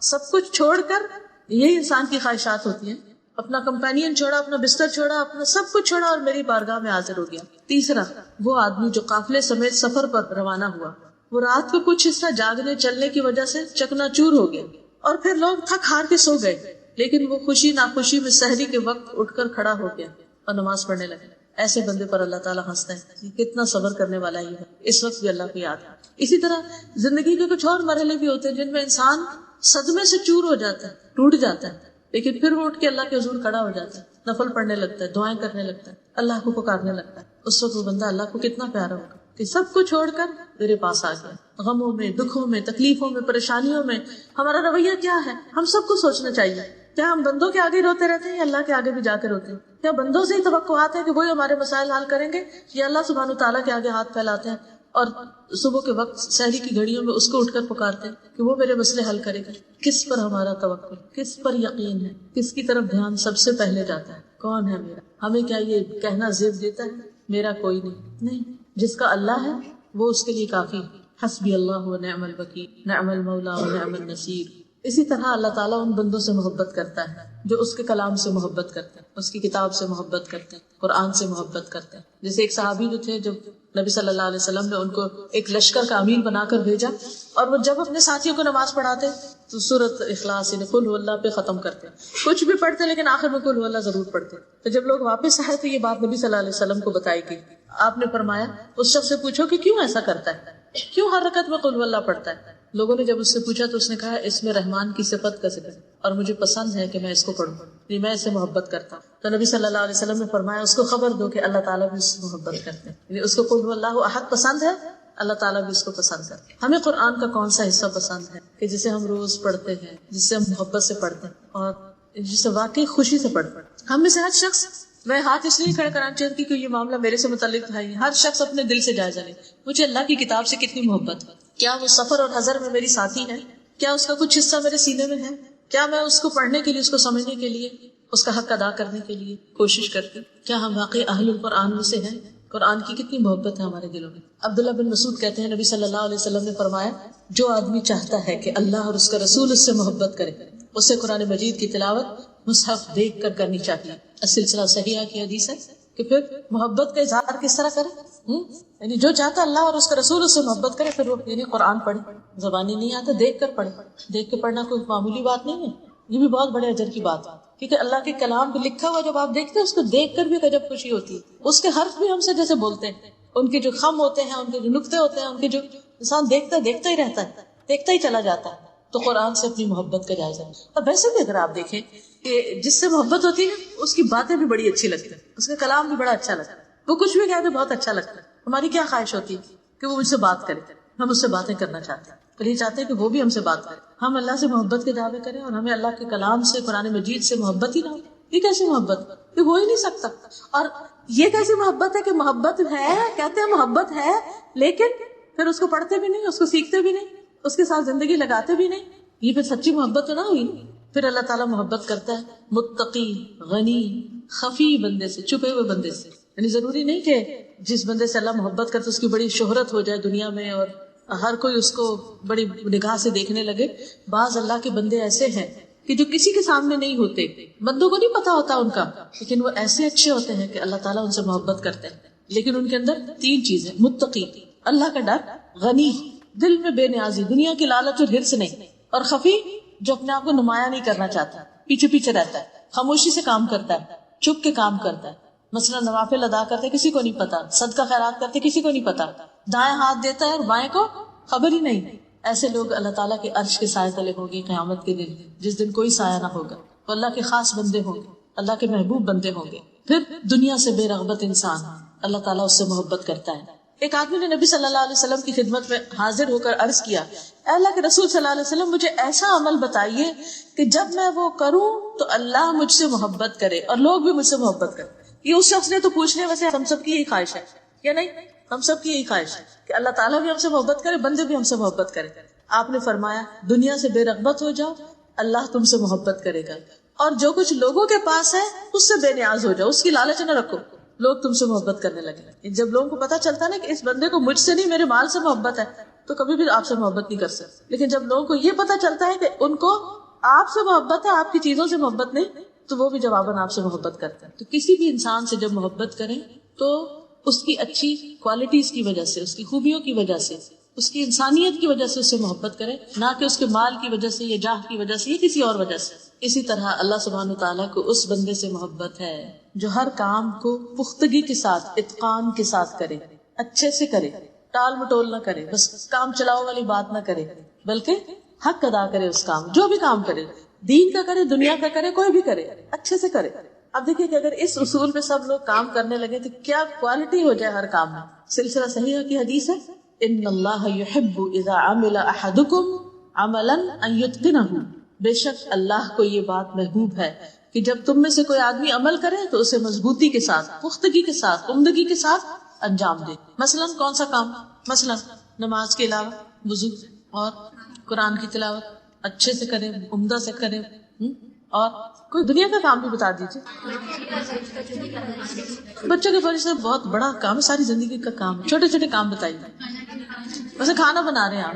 سب کچھ چھوڑ کر، یہی انسان کی خواہشات ہوتی ہیں، اپنا کمپینین چھوڑا، اپنا بستر چھوڑا، اپنا سب کچھ چھوڑا اور میری بارگاہ میں حاضر ہو گیا. تیسرا وہ آدمی جو قافلے سمیت سفر پر روانہ ہوا، وہ رات کو کچھ حصہ جاگنے چلنے کی وجہ سے چکنا چور ہو گیا اور پھر لوگ تھک ہار کے سو گئے، لیکن وہ خوشی ناخوشی میں سحری کے وقت اٹھ کر کھڑا ہو گیا اور نماز پڑھنے لگا. ایسے بندے پر اللہ تعالیٰ ہنستا ہے، کتنا صبر کرنے والا یہ ہے، اس وقت بھی اللہ کو یاد ہے. اسی طرح زندگی کے کچھ اور مرحلے بھی ہوتے ہیں جن میں انسان صدمے سے چور ہو جاتا ہے، ٹوٹ جاتا ہے، لیکن پھر وہ اٹھ کے اللہ کے حضور کھڑا ہو جاتا ہے، نفل پڑھنے لگتا ہے، دعائیں کرنے لگتا ہے، اللہ کو پکارنے لگتا ہے. اس وقت وہ بندہ اللہ کو کتنا پیارا ہوگا کہ سب کچھ چھوڑ کر میرے پاس آ گیا. غموں میں، دکھوں میں، تکلیفوں میں، پریشانیوں میں ہمارا رویہ کیا ہے؟ ہم سب کو سوچنا چاہیے، کیا ہم بندوں کے آگے روتے رہتے ہیں یا اللہ کے آگے بھی جا کے روتے ہیں؟ کیا بندوں سے ہی توقعات ہے کہ وہی ہمارے مسائل حل کریں گے، یا اللہ سبحانہ وتعالیٰ کے آگے ہاتھ پھیلاتے ہیں اور صبح کے وقت سحری کی گھڑیوں میں اس کو اٹھ کر پکارتے ہیں کہ وہ میرے مسئلے حل کرے گا؟ کس پر ہمارا توقع، کس پر یقین ہے، کس کی طرف دھیان سب سے پہلے جاتا ہے؟ کون ہے میرا؟ ہمیں کیا یہ کہنا زیب دیتا ہے میرا کوئی نہیں. جس کا اللہ ہے وہ اس کے لیے کافی. حسبی اللہ و نعم الوکیل، نعم المولا و نعم النصیر. اسی طرح اللہ تعالیٰ ان بندوں سے محبت کرتا ہے جو اس کے کلام سے محبت کرتے ہیں، اس کی کتاب سے محبت کرتے ہیں، قرآن سے محبت کرتے ہیں. جیسے ایک صحابی جو تھے، جب نبی صلی اللہ علیہ وسلم نے ان کو ایک لشکر کا امیر بنا کر بھیجا اور وہ جب اپنے ساتھیوں کو نماز پڑھاتے تو سورۃ اخلاص یعنی قل هو اللہ پہ ختم کرتے، کچھ بھی پڑھتے لیکن آخر میں قل هو اللہ ضرور پڑھتے. تو جب لوگ واپس آئے تو یہ بات نبی صلی اللہ علیہ وسلم کو بتائی گئی. آپ نے فرمایا اس شخص سے پوچھو کہ کیوں ایسا کرتا ہے، کیوں ہر رکعت میں قل هو اللہ پڑھتا ہے؟ لوگوں نے جب اس سے پوچھا تو اس نے کہا اس میں رحمان کی صفت کا ذکر اور مجھے پسند ہے کہ میں اس کو پڑھوں، میں اس سے محبت کرتا ہوں. تو نبی صلی اللہ علیہ وسلم نے فرمایا اس کو خبر دو کہ اللہ تعالیٰ بھی اس سے محبت کرتے ہیں، یعنی اس کو قل هو اللہ احد پسند ہے، اللہ تعالیٰ بھی اس کو پسند کرتے ہیں. ہمیں قرآن کا کون سا حصہ پسند ہے کہ جسے ہم روز پڑھتے ہیں، جس سے ہم محبت سے پڑھتے ہیں اور جسے واقعی خوشی سے پڑھتے ہیں؟ ہم میں سے ہر شخص، میں ہاتھ اس لیے کھڑا کرانا چاہتی کہ یہ معاملہ میرے سے متعلق ہے، ہر شخص اپنے دل سے جائزہ لے مجھے اللہ کی کتاب سے کتنی محبت ہے. کیا وہ سفر اور حضر میں میری ساتھی ہے؟ کیا اس کا کچھ حصہ میرے سینے میں ہے؟ کیا میں اس کو پڑھنے کے لیے، اس کو سمجھنے کے لیے، اس کا حق ادا کرنے کے لیے کوشش کرتی؟ کیا ہم واقعی اہل القرآن میں سے ہیں قرآن کی کتنی محبت ہے ہمارے دلوں میں. عبداللہ بن مسعود کہتے ہیں نبی صلی اللہ علیہ وسلم نے فرمایا جو آدمی چاہتا ہے کہ اللہ اور اس کا رسول اس سے محبت کرے اسے قرآن مجید کی تلاوت مصحف دیکھ کر کرنی چاہیے. السلسلہ صحیحہ کی حدیث ہے کہ پھر محبت کا اظہار کس طرح کرے. یعنی جو چاہتا اللہ اور اس کا رسول اس سے محبت کرے پھر وہ یعنی قرآن پڑھے. زبانی نہیں آتا دیکھ کر پڑھے. دیکھ کے پڑھنا کوئی معمولی بات نہیں ہے, یہ بھی بہت بڑے اجر کی بات ہے, کیونکہ اللہ کے کلام کو لکھا ہوا جب آپ دیکھتے ہیں اس کو دیکھ کر بھی عجب خوشی ہوتی ہے. اس کے حرف بھی ہم سے جیسے بولتے ہیں, ان کے جو خم ہوتے ہیں, ان کے جو نقطے ہوتے ہیں, ان کے جو انسان دیکھتا ہی رہتا ہے, دیکھتا ہی چلا جاتا ہے. تو قرآن سے اپنی محبت کا جائزہ. اور ویسے بھی اگر آپ دیکھیں کہ جس سے محبت ہوتی ہے اس کی باتیں بھی بڑی اچھی لگتی ہیں, اس کا کلام بھی بڑا اچھا لگتا ہے, وہ کچھ بھی کہتے بہت اچھا لگتا ہے. ہماری کیا خواہش ہوتی ہے کہ وہ مجھ سے بات کرے, ہم اس سے باتیں کرنا چاہتے ہیں, پھر یہ چاہتے ہیں کہ وہ بھی ہم سے بات کرے. ہم اللہ سے محبت کے دعوے کریں اور ہمیں اللہ کے کلام سے قرآن مجید سے محبت ہی نہ ہو. یہ کیسی محبت, یہ ہو ہی نہیں سکتا. اور یہ کیسی محبت ہے کہ محبت ہے, کہتے ہیں محبت ہے, لیکن پھر اس کو پڑھتے بھی نہیں, اس کو سیکھتے بھی نہیں, اس کے ساتھ زندگی لگاتے بھی نہیں. یہ پھر سچی محبت تو نہ ہوئی. پھر اللہ تعالیٰ محبت کرتا ہے متقی, غنی, خفی بندے سے, چھپے ہوئے بندے سے. یعنی ضروری نہیں کہ جس بندے سے اللہ محبت کرتا اس کی بڑی شہرت ہو جائے دنیا میں اور ہر کوئی اس کو بڑی نگاہ سے دیکھنے لگے. بعض اللہ کے بندے ایسے ہیں کہ جو کسی کے سامنے نہیں ہوتے, بندوں کو نہیں پتا ہوتا ان کا, لیکن وہ ایسے اچھے ہوتے ہیں کہ اللہ تعالیٰ ان سے محبت کرتے ہیں. لیکن ان کے اندر 3 چیزیں, متقی اللہ کا ڈر, غنی دل میں بے نیازی, دنیا کی لالچ اور ہرس نہیں, اور خفی جو اپنے آپ کو نمایاں نہیں کرنا چاہتا, پیچھے پیچھے رہتا ہے, خاموشی سے کام کرتا ہے, چھپ کے کام کرتا ہے. مثلا نوافل ادا کرتے کسی کو نہیں پتا, صدقہ خیرات کرتے کسی کو نہیں پتا, دائیں ہاتھ دیتا ہے اور بائیں کو خبر ہی نہیں. ایسے لوگ اللہ تعالیٰ کے عرش کے سائے تلے ہوں گے قیامت کے دن, جس دن کوئی سایہ نہ ہوگا. وہ اللہ کے خاص بندے ہوں گے, اللہ کے محبوب بندے ہوں گے. پھر دنیا سے بے رغبت انسان, اللہ تعالیٰ اس سے محبت کرتا ہے. ایک آدمی نے نبی صلی اللہ علیہ وسلم کی خدمت میں حاضر ہو کر عرض کیا, اے اللہ کے رسول صلی اللہ علیہ وسلم مجھے ایسا عمل بتائیے کہ جب میں وہ کروں تو اللہ مجھ سے محبت کرے اور لوگ بھی مجھ سے محبت کریں. یہ اس شخص نے تو پوچھ لیا, ویسے ہم سب کی یہی خواہش ہے یا نہیں؟ ہم سب کی یہی خواہش ہے کہ اللہ تعالیٰ بھی ہم سے محبت کرے, بندے بھی ہم سے محبت کرے. آپ نے فرمایا دنیا سے بے رغبت ہو جاؤ, اللہ تم سے محبت کرے گا, اور جو کچھ لوگوں کے پاس ہے اس سے بے نیاز ہو جاؤ, اس کی لالچ نہ رکھو, لوگ تم سے محبت کرنے لگے. جب لوگوں کو پتا چلتا ہے نا کہ اس بندے کو مجھ سے نہیں میرے مال سے محبت ہے تو کبھی بھی آپ سے محبت نہیں کر سکتے. لیکن جب لوگوں کو یہ پتا چلتا ہے کہ ان کو آپ سے محبت ہے, آپ کی چیزوں سے محبت نہیں, تو وہ بھی جواباً آپ سے محبت کرتے ہیں. تو کسی بھی انسان سے جب محبت کریں تو اس کی اچھی کوالٹیز کی وجہ سے, اس کی خوبیوں کی وجہ سے, اس کی انسانیت کی وجہ سے اس سے محبت کریں, نہ کہ اس کے مال کی وجہ سے یا جاہ کی وجہ سے یا کسی اور وجہ سے. اسی طرح اللہ سبحانہ تعالیٰ کو اس بندے سے محبت ہے جو ہر کام کو پختگی کے ساتھ, اتقان کے ساتھ کرے, اچھے سے کرے, ٹال مٹول نہ کرے, بس کام چلاؤ والی بات نہ کرے, بلکہ حق ادا کرے. اس کام جو بھی کام کرے, دین کا کرے, دنیا کا کرے, کوئی بھی کرے, اچھے سے کرے. اب دیکھیں کہ اگر اس اصول پہ سب لوگ کام کرنے لگے تو کیا کوالٹی ہو جائے ہر کام میں. سلسلہ صحیحہ کی حدیث ہے, ان اللہ یحب اذا عمل احدکم عملا ان یتقنہ, بے شک اللہ کو یہ بات محبوب ہے کہ جب تم میں سے کوئی آدمی عمل کرے تو اسے مضبوطی کے ساتھ, پختگی کے ساتھ, عمدگی کے ساتھ انجام دے. مثلا کون سا کام؟ مثلا نماز کے علاوہ وضو اور قرآن کی تلاوت اچھے سے کرے, عمدہ سے کرے. اور کوئی دنیا کا کام بھی بتا دیجیے. بچوں کے پرورش بہت بڑا کام ہے, ساری زندگی کا کام. چھوٹے چھوٹے کام بتائیے. ویسے کھانا بنا رہے ہیں آپ,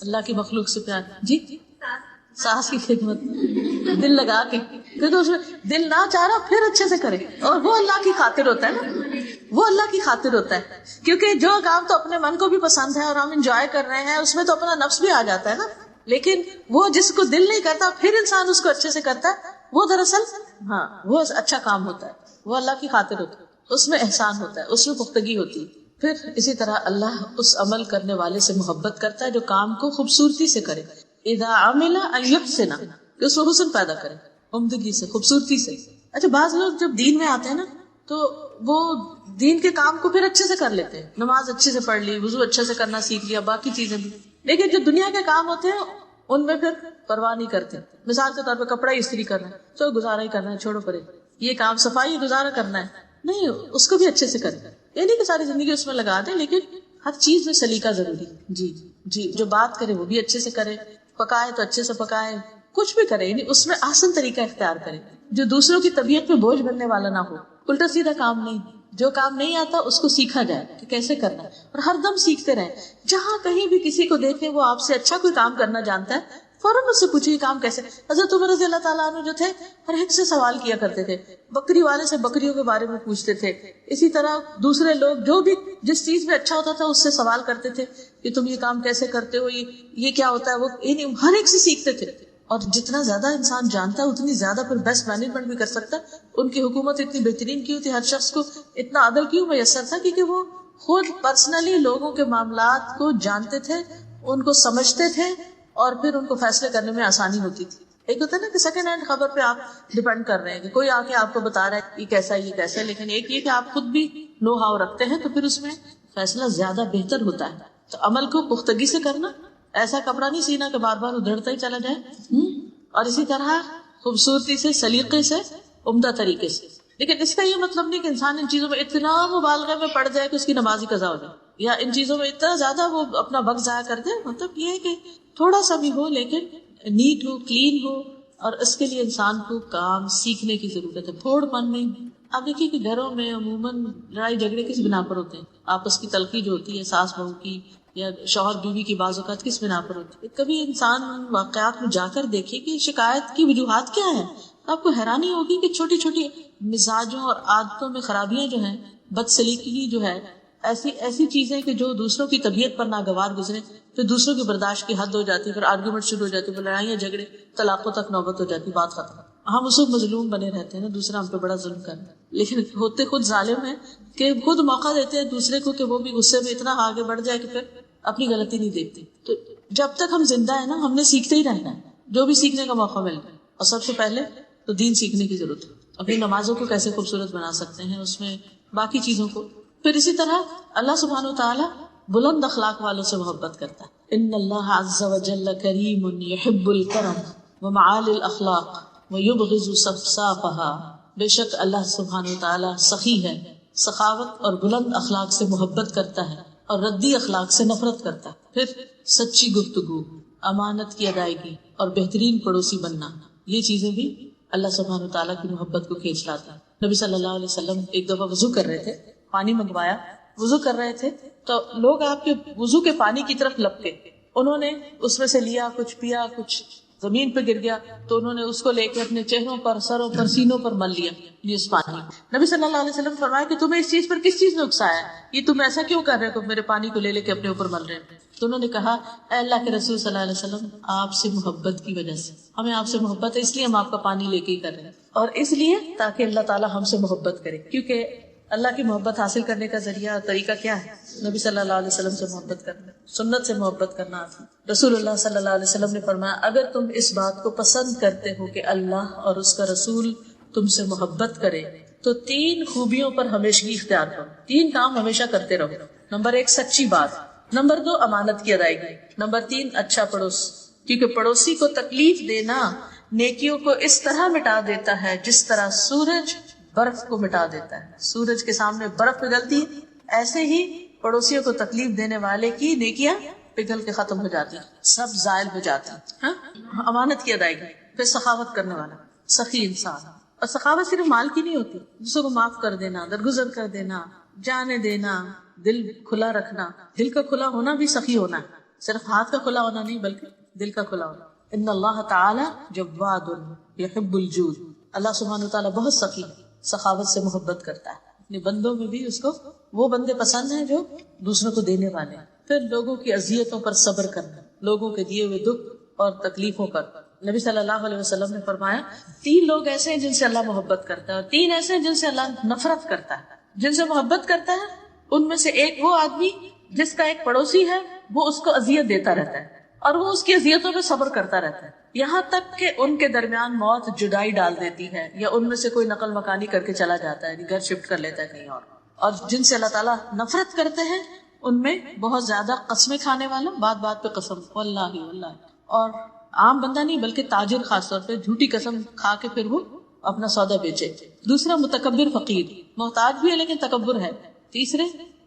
اللہ کی مخلوق سے پیار, جی ساس کی خدمت, دل لگا کے, کیونکہ اس میں دل نہ چاہ رہا پھر اچھے سے کرے, اور وہ اللہ کی خاطر ہوتا ہے نا, وہ اللہ کی خاطر ہوتا ہے. کیونکہ جو کام تو اپنے من کو بھی پسند ہے اور ہم انجوائے کر رہے ہیں, اس میں تو اپنا نفس بھی آ جاتا ہے نا, لیکن وہ جس کو دل نہیں کرتا پھر انسان اس کو اچھے سے کرتا ہے, وہ دراصل ہاں وہ اچھا کام ہوتا ہے, وہ اللہ کی خاطر ہوتا ہے, اس میں احسان ہوتا ہے, اس میں پختگی ہوتی ہے. پھر اسی طرح اللہ اس عمل کرنے والے سے محبت کرتا ہے جو کام کو خوبصورتی سے کرے. اذا عمل ان یحسن, کہ اس میں حسن پیدا کرے, عمدگی سے, خوبصورتی سے. اچھا بعض لوگ جب دین میں آتے ہیں نا تو وہ دین کے کام کو پھر اچھے سے کر لیتے ہیں, نماز اچھے سے پڑھ لی, وضو اچھے سے کرنا سیکھ لیا, باقی چیزیں بھی. لیکن جو دنیا کے کام ہوتے ہیں ان میں پھر پرواہ نہیں کرتے. مثال کے طور پہ کپڑا استری کرنا ہے, چلو گزارا ہی کرنا ہے, چھوڑو پرے. یہ کام صفائی گزارا کرنا ہے, نہیں, اس کو بھی اچھے سے کرے. یہ نہیں کہ ساری زندگی اس میں لگا دیں, لیکن ہر چیز میں سلیقہ ضروری. جی جو بات کرے وہ بھی اچھے سے کرے, پکائے تو اچھے سے پکائے, کچھ بھی کرے, یعنی اس میں آسان طریقہ اختیار کرے جو دوسروں کی طبیعت پہ بوجھ بننے والا نہ ہو. الٹا سیدھا کام نہیں, جو کام نہیں آتا اس کو سیکھا جائے کہ کیسے کرنا ہے، اور ہر دم سیکھتے رہیں. جہاں کہیں بھی کسی کو دیکھیں وہ آپ سے اچھا کوئی کام کرنا جانتا ہے، فوراً اس سے پوچھیے کام کیسے. حضرت عمر رضی اللہ تعالیٰ عنہ جو تھے ہر ایک سے سوال کیا کرتے تھے، بکری والے سے بکریوں کے بارے میں پوچھتے تھے. اسی طرح دوسرے لوگ جو بھی جس چیز میں اچھا ہوتا تھا اس سے سوال کرتے تھے کہ تم یہ کام کیسے کرتے ہو، یہ کیا ہوتا ہے. وہ ہر ایک سے سیکھتے تھے. اور جتنا زیادہ انسان جانتا ہے اتنی زیادہ پھر بیسٹ مینجمنٹ بھی کر سکتا ہے. ان کی حکومت اتنی بہترین کی ہوتی، ہر شخص کو اتنا عدل کیوں میسر تھا، کیونکہ وہ خود پرسنلی لوگوں کے معاملات کو جانتے تھے، ان کو سمجھتے تھے، اور پھر ان کو فیصلے کرنے میں آسانی ہوتی تھی. ایک ہوتا ہے نا کہ سیکنڈ ہینڈ خبر پہ آپ ڈیپینڈ کر رہے ہیں کہ کوئی آ کے آپ کو بتا رہا ہے یہ کیسا ہے یہ کیسا ہے، لیکن ایک یہ کہ آپ خود بھی نو ہاؤ رکھتے ہیں تو پھر اس میں فیصلہ زیادہ بہتر ہوتا ہے. تو عمل کو پختگی سے کرنا، ایسا کپڑا نہیں سینا کہ بار بار ادھڑتا ہی چلا جائے، اور اسی طرح خوبصورتی سے، سلیقے سے، عمدہ طریقے سے. لیکن اس کا یہ مطلب نہیں کہ انسان ان چیزوں میں اتنا مبالغہ میں پڑ جائے کہ اس کی نماز ہی قضا ہو جائے، یا ان چیزوں میں اتنا زیادہ وہ اپنا وقت ضائع کر دے. مطلب یہ ہے کہ تھوڑا سا بھی ہو لیکن نیٹ ہو، کلین ہو، اور اس کے لیے انسان کو کام سیکھنے کی ضرورت ہے، پھوڑ پن نہیں. آپ دیکھیے کہ گھروں میں عموماً لڑائی جھگڑے کس بنا پر ہوتے ہیں؟ آپس کی تلخی جو ہوتی ہے ساس بہو کی یا شوہر بیوی کی، بعض اوقات کس بنا پر ہوتی ہے؟ کبھی انسان واقعات میں جا کر دیکھے کہ شکایت کی وجوہات کیا ہیں. آپ کو حیرانی ہوگی کہ چھوٹی چھوٹی مزاجوں اور عادتوں میں خرابیاں جو ہیں، بدسلیقگی جو ہے، ایسی چیزیں کہ جو دوسروں کی طبیعت پر ناگوار گزرے، پھر دوسروں کی برداشت کی حد ہو جاتی ہے، پھر آرگومنٹ شروع ہو جاتی ہے، پھر لڑائیاں جھگڑے، طلاقوں تک نوبت ہو جاتی، بات ختم. ہم اس وقت مظلوم بنے رہتے ہیں نا، دوسرا ہم پہ بڑا ظلم کر رہا ہے، لیکن ہوتے خود ظالم ہیں کہ خود موقع دیتے ہیں دوسرے کو کہ وہ بھی غصے میں اتنا آگے بڑھ جائے کہ پھر اپنی غلطی نہیں دیکھتے. تو جب تک ہم زندہ ہیں نا، ہم نے سیکھتے ہی رہنا ہے جو بھی سیکھنے کا موقع مل جائے. اور سب سے پہلے تو دین سیکھنے کی ضرورت ہے. اپنی نمازوں کو کیسے خوبصورت بنا سکتے ہیں، اس میں باقی چیزوں کو. پھر اسی طرح اللہ سبحانہ و تعالی بلند اخلاق والوں سے محبت کرتا ہے. ان اللہ عز وجل کریم یحب الکرم ومعالی الاخلاق ویبغض صفصافها. بے شک اللہ سبحانہ و تعالی سخی ہے، سخاوت اور بلند اخلاق سے محبت کرتا ہے، اور ردی اخلاق سے نفرت کرتا ہے. پھر سچی گفتگو، امانت کی ادائیگی اور بہترین پڑوسی بننا، یہ چیزیں بھی اللہ سبحانہ تعالیٰ کی محبت کو کھینچ لاتا ہے. نبی صلی اللہ علیہ وسلم ایک دفعہ وضو کر رہے تھے، پانی منگوایا، وضو کر رہے تھے تو لوگ آپ کے وضو کے پانی کی طرف لپکے. انہوں نے اس میں سے لیا، کچھ پیا، کچھ زمین پہ گر گیا تو انہوں نے اس کو لے کے اپنے چہروں پر، سروں پر، سینوں پر مل لیا یہ اس پانی. نبی صلی اللہ علیہ وسلم فرمایا کہ تمہیں اس چیز پر کس چیز نے اکسایا ہے، یہ تم ایسا کیوں کر رہے ہو، میرے پانی کو لے لے کے اپنے اوپر مل رہے ہیں. تو انہوں نے کہا اے اللہ کے رسول صلی اللہ علیہ وسلم، آپ سے محبت کی وجہ سے، ہمیں آپ سے محبت ہے اس لیے ہم آپ کا پانی لے کے ہی کر رہے ہیں، اور اس لیے تاکہ اللہ تعالیٰ ہم سے محبت کرے. کیونکہ اللہ کی محبت حاصل کرنے کا ذریعہ اور طریقہ کیا ہے؟ نبی صلی اللہ علیہ وسلم سے محبت کرنا، سنت سے محبت کرنا. رسول اللہ صلی اللہ علیہ وسلم نے فرمایا اگر تم اس بات کو پسند کرتے ہو کہ اللہ اور اس کا رسول تم سے محبت کرے تو 3 خوبیوں پر ہمیشگی اختیار کرو، 3 کام ہمیشہ کرتے رہو. نمبر 1 سچی بات، نمبر 2 امانت کی ادائیگی، نمبر 3 اچھا پڑوس. کیونکہ پڑوسی کو تکلیف دینا نیکیوں کو اس طرح مٹا دیتا ہے جس طرح سورج برف کو مٹا دیتا ہے. سورج کے سامنے برف پگھلتی ہے، ایسے ہی پڑوسیوں کو تکلیف دینے والے کی نیکیاں پگھل کے ختم ہو جاتی ہیں، سب زائل ہو جاتی ہیں. امانت کی ادائیگی. پھر سخاوت کرنے والا، سخی انسان. اور سخاوت صرف مال کی نہیں ہوتی، دوسروں کو معاف کر دینا، درگزر کر دینا، جانے دینا، دل کھلا رکھنا. دل کا کھلا ہونا بھی سخی ہونا ہے، صرف ہاتھ کا کھلا ہونا نہیں بلکہ دل کا کھلا ہونا. ان اللہ تعالی جواد یحب الجود. اللہ سبحانہ تعالیٰ بہت سخی، سخاوت سے محبت کرتا ہے. اپنے بندوں میں بھی اس کو وہ بندے پسند ہیں جو دوسروں کو دینے والے ہیں. پھر لوگوں کی اذیتوں پر صبر کرنا، لوگوں کے دیے ہوئے دکھ اور تکلیفوں پر. نبی صلی اللہ علیہ وسلم نے فرمایا 3 لوگ ایسے ہیں جن سے اللہ محبت کرتا ہے، اور 3 ایسے ہیں جن سے اللہ نفرت کرتا ہے. جن سے محبت کرتا ہے ان میں سے ایک وہ آدمی جس کا ایک پڑوسی ہے وہ اس کو اذیت دیتا رہتا ہے اور وہ اس کی اذیتوں پہ صبر کرتا رہتا ہے، یہاں تک کہ ان کے درمیان موت جدائی ڈال دیتی ہے، یا ان میں سے کوئی نقل مکانی کر کے چلا جاتا ہے، گھر شفٹ کر لیتا ہے کہیں اور. اور جن سے اللہ تعالیٰ نفرت کرتے ہیں ان میں بہت زیادہ قسمیں کھانے والا، بات بات پہ قسم، واللہ واللہ، اور عام بندہ نہیں بلکہ تاجر خاص طور پہ جھوٹی قسم کھا کے پھر وہ اپنا سودا بیچے. دوسرا متکبر فقیر، محتاج بھی ہے لیکن تکبر ہے. تیسرے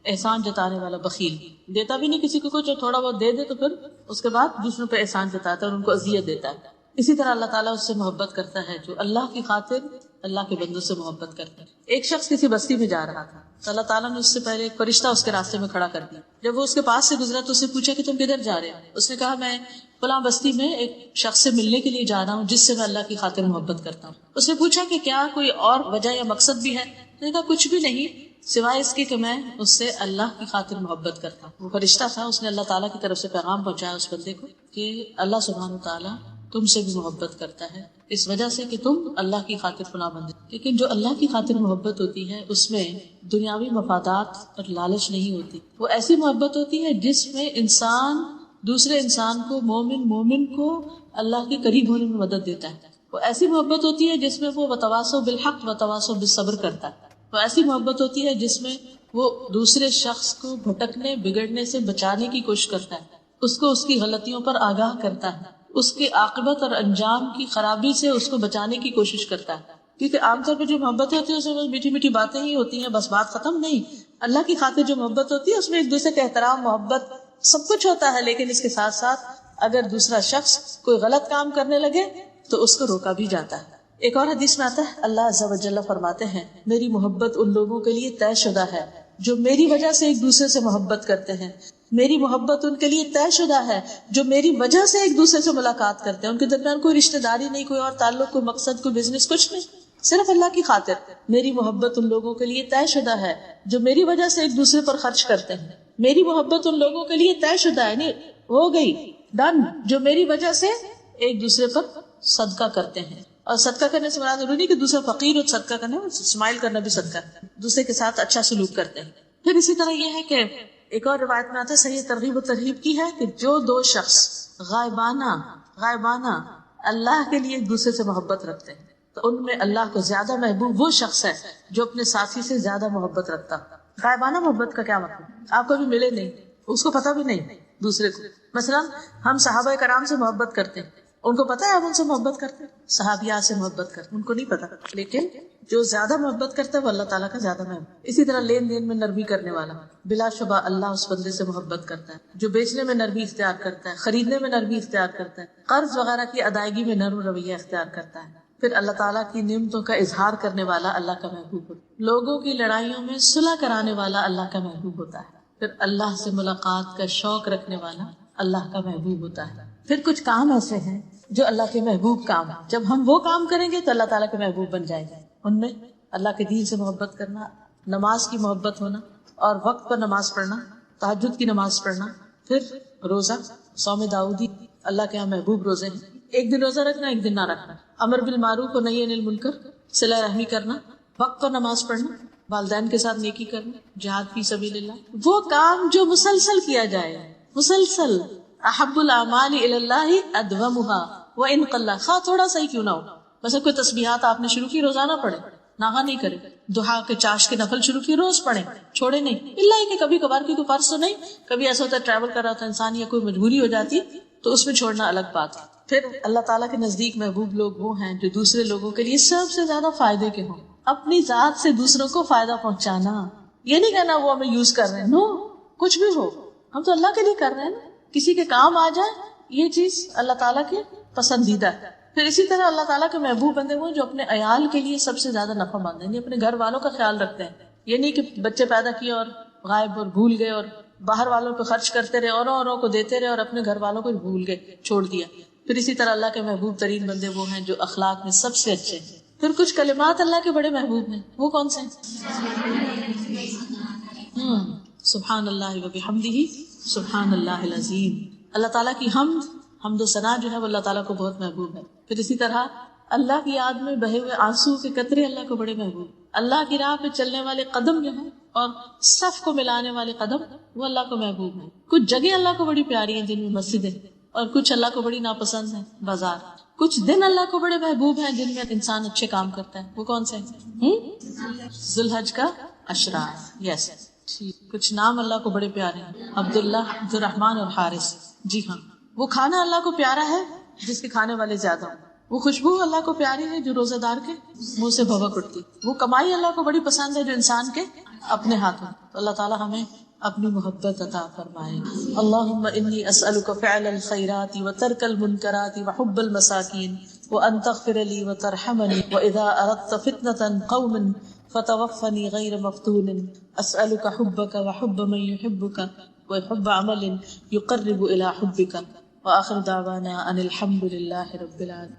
احسان جتانے والا بخیل، دیتا بھی نہیں کسی کو کچھ، تھوڑا بہت دے دے تو پھر اس کے بعد دوسروں پہ احسان جتاتا ہے اور ان کو اذیت دیتا ہے. اسی طرح اللہ تعالیٰ اس سے محبت کرتا ہے جو اللہ کی خاطر اللہ کے بندوں سے محبت کرتے ہیں. ایک شخص کسی بستی میں جا رہا تھا تو اللہ تعالیٰ نے اس سے پہلے ایک فرشتہ اس کے راستے میں کھڑا کر دیا. جب وہ اس کے پاس سے گزرا تو اس سے پوچھا کہ تم کدھر جا رہے ہو؟ اس نے کہا میں فلاں بستی میں ایک شخص سے ملنے کے لیے جا رہا ہوں جس سے میں اللہ کی خاطر محبت کرتا ہوں. اس نے پوچھا کہ کیا کوئی اور وجہ یا مقصد بھی ہے؟ اس نے کہا کچھ بھی نہیں سوائے اس کے کہ میں اس سے اللہ کی خاطر محبت کرتا ہوں. وہ فرشتہ تھا, اس نے اللہ تعالیٰ کی طرف سے پیغام پہنچایا اس بندے کو کہ اللہ سبحانہ وتعالیٰ تم سے بھی محبت کرتا ہے اس وجہ سے کہ تم اللہ کی خاطر فلاں بندے. لیکن جو اللہ کی خاطر محبت ہوتی ہے اس میں دنیاوی مفادات اور لالچ نہیں ہوتی. وہ ایسی محبت ہوتی ہے جس میں انسان دوسرے انسان کو مومن کو اللہ کے قریب ہونے میں مدد دیتا ہے. وہ ایسی محبت ہوتی ہے جس میں وہ وتواصوا بالحق وتواصوا بالصبر کرتا ہے. وہ ایسی محبت ہوتی ہے جس میں وہ دوسرے شخص کو بھٹکنے بگڑنے سے بچانے کی کوشش کرتا ہے, اس کو اس کی غلطیوں پر آگاہ کرتا ہے, اس کی عاقبت اور انجام کی خرابی سے اس کو بچانے کی کوشش کرتا ہے. کیونکہ عام طور پہ جو محبت ہوتی ہے اس میں بس میٹھی میٹھی باتیں ہی ہوتی ہیں, بس بات ختم نہیں. اللہ کی خاطر جو محبت ہوتی ہے اس میں ایک دوسرے کا احترام محبت سب کچھ ہوتا ہے, لیکن اس کے ساتھ ساتھ اگر دوسرا شخص کوئی غلط کام کرنے لگے تو اس کو روکا بھی جاتا ہے. ایک اور حدیث میں آتا ہے اللہ عز و جل فرماتے ہیں میری محبت ان لوگوں کے لیے طے شدہ ہے جو میری وجہ سے ایک دوسرے سے محبت کرتے ہیں. میری محبت ان کے لیے طے شدہ ہے جو میری وجہ سے ایک دوسرے سے ملاقات کرتے ہیں. ان کے درمیان کوئی رشتہ داری نہیں, کوئی اور تعلق, کوئی مقصد, کوئی بزنس, کچھ نہیں, صرف اللہ کی خاطر. میری محبت ان لوگوں کے لیے طے شدہ ہے جو میری وجہ سے ایک دوسرے پر خرچ کرتے ہیں. میری محبت ان لوگوں کے لیے طے شدہ ہے, یعنی ہو گئی ڈن, جو میری وجہ سے ایک دوسرے پر صدقہ کرتے ہیں. اور صدقہ کرنے سے مراد ضروری نہیں کہ دوسرا فقیر ہو صدقہ کرنا, اسمائل کرنا بھی صدقہ ہے, دوسرے کے ساتھ اچھا سلوک کرتے ہیں. پھر اسی طرح یہ ہے کہ ایک اور روایت میں آتا ہے صحیح ترغیب و ترہیب کی ہے کہ جو دو شخص غائبانہ اللہ کے لیے ایک دوسرے سے محبت رکھتے ہیں تو ان میں اللہ کو زیادہ محبوب وہ شخص ہے جو اپنے ساتھی سے زیادہ محبت رکھتا. غائبانہ محبت کا کیا مطلب؟ آپ کبھی ملے نہیں, اس کو پتا بھی نہیں دوسرے کو. مثلا ہم صحابہ کرام سے محبت کرتے ہیں, ان کو پتا ہے ہم ان سے محبت کرتے ہیں, صحابیات سے محبت کرتے ہیں, ان کو نہیں پتا. لیکن جو زیادہ محبت کرتا ہے وہ اللہ تعالیٰ کا زیادہ محبوب. اسی طرح لین دین میں نرمی کرنے والا بلا شبہ اللہ اس بندے سے محبت کرتا ہے. جو بیچنے میں نرمی اختیار کرتا ہے, خریدنے میں نرمی اختیار کرتا ہے, قرض وغیرہ کی ادائیگی میں نرم رویہ اختیار کرتا ہے, پھر اللہ تعالیٰ کی نعمتوں کا اظہار کرنے والا اللہ کا محبوب ہوتا ہے. لوگوں کی لڑائیوں میں صلح کرانے والا اللہ کا محبوب ہوتا ہے. پھر اللہ سے ملاقات کا شوق رکھنے والا اللہ کا محبوب ہوتا ہے. پھر کچھ کام ایسے ہیں جو اللہ کے محبوب کام, جب ہم وہ کام کریں گے تو اللہ تعالیٰ کے محبوب بن جائیں گے. ان میں اللہ کے دین سے محبت کرنا, نماز کی محبت ہونا اور وقت پر نماز پڑھنا, تہجد کی نماز پڑھنا, پھر روزہ, صوم داؤدی اللہ کے یہاں محبوب روزے ہیں. ایک دن روزہ رکھنا, ایک دن نہ رکھنا, امر بالمعروف و نہی عن المنکر, صلہ رحمی کرنا, وقت پر نماز پڑھنا, والدین کے ساتھ نیکی کرنا, جہاد فی سبیل اللہ. وہ کام جو مسلسل کیا جائے, مسلسل. احب الاعمال الی اللہ ادومها وان قل, خواہ تھوڑا سا ہی کیوں نہ ہو. مثلا کوئی تسبیحات آپ نے شروع کی, روزانہ پڑھے, ناغا نہیں کرے. دہا کے چاش کے نفل شروع کی, روز پڑھے, چھوڑے نہیں. اللہ کہ کبھی کبھار کی کوئی فرض تو نہیں, کبھی ایسا ہوتا ہے ٹریول کر رہا ہوتا انسان یا کوئی مجبوری ہو جاتی تو اس میں چھوڑنا الگ بات ہے. پھر اللہ تعالیٰ کے نزدیک محبوب لوگ وہ ہیں جو دوسرے لوگوں کے لیے سب سے زیادہ فائدے کے ہوں. اپنی ذات سے دوسروں کو فائدہ پہنچانا, یہ نہیں کہنا وہ ہمیں یوز کر رہے ہیں, نو, کچھ بھی ہو, ہم تو اللہ کے لیے کر رہے ہیں نا, کسی کے کام آ جائے, یہ چیز اللہ تعالیٰ کے پسندیدہ ہے. پھر اسی طرح اللہ تعالیٰ کے محبوب بندے وہ جو اپنے عیال کے لیے سب سے زیادہ نفع مند ہیں, اپنے گھر والوں کا خیال رکھتے ہیں. یہ نہیں کہ بچے پیدا کیے اور غائب اور بھول گئے اور باہر والوں پہ خرچ کرتے رہے, اوروں کو دیتے رہے اور اپنے گھر والوں کو بھول گئے, چھوڑ دیا. پھر اسی طرح اللہ کے محبوب ترین بندے وہ ہیں جو اخلاق میں سب سے اچھے ہیں. پھر کچھ کلمات اللہ کے بڑے محبوب ہیں, وہ کون سے ہیں؟ سبحان اللہ و بحمدہ سبحان اللہ العظیم. اللہ تعالیٰ کی حمد و ثنا جو ہے وہ اللہ تعالیٰ کو بہت محبوب ہے. پھر اسی طرح اللہ کی یاد میں بہے ہوئے آنسو کے قطرے اللہ کو بڑے محبوب. اللہ کی راہ پہ چلنے والے قدم جو ہیں اور صف کو ملانے والے قدم وہ اللہ کو محبوب ہیں. کچھ جگہ اللہ کو بڑی پیاری ہیں جن میں مسجدیں, اور کچھ اللہ کو بڑی ناپسند ہیں, بازار. کچھ دن اللہ کو بڑے محبوب ہیں جن میں انسان اچھے کام کرتا ہے, وہ کون سے ہیں؟ ذوالحج کا اشرار. یس, کچھ نام اللہ کو بڑے پیارے ہیں, عبداللہ, عبدالرحمن اور حارث. جی ہاں, وہ کھانا اللہ کو پیارا ہے جس کے کھانے والے زیادہ ہوں. وہ خوشبو اللہ کو پیاری ہے جو روزہ دار کے منہ سے بھوک اٹھتی. وہ کمائی اللہ کو بڑی پسند ہے جو انسان کے اپنے ہاتھوں. تو اللہ تعالیٰ ہمیں اپنی محبت عطا فرمائے. اللہم انی اسألک فعل الخیرات وترک المنکرات وحب المساکین وأن تغفر لي وترحمني وإذا أردت فتنة قوم فتوفني غير مفتون أسألك حبك وحب من يحبك وحب عمل يقرب إلى حبك وآخر دعوانا أن الحمد لله رب العالمين.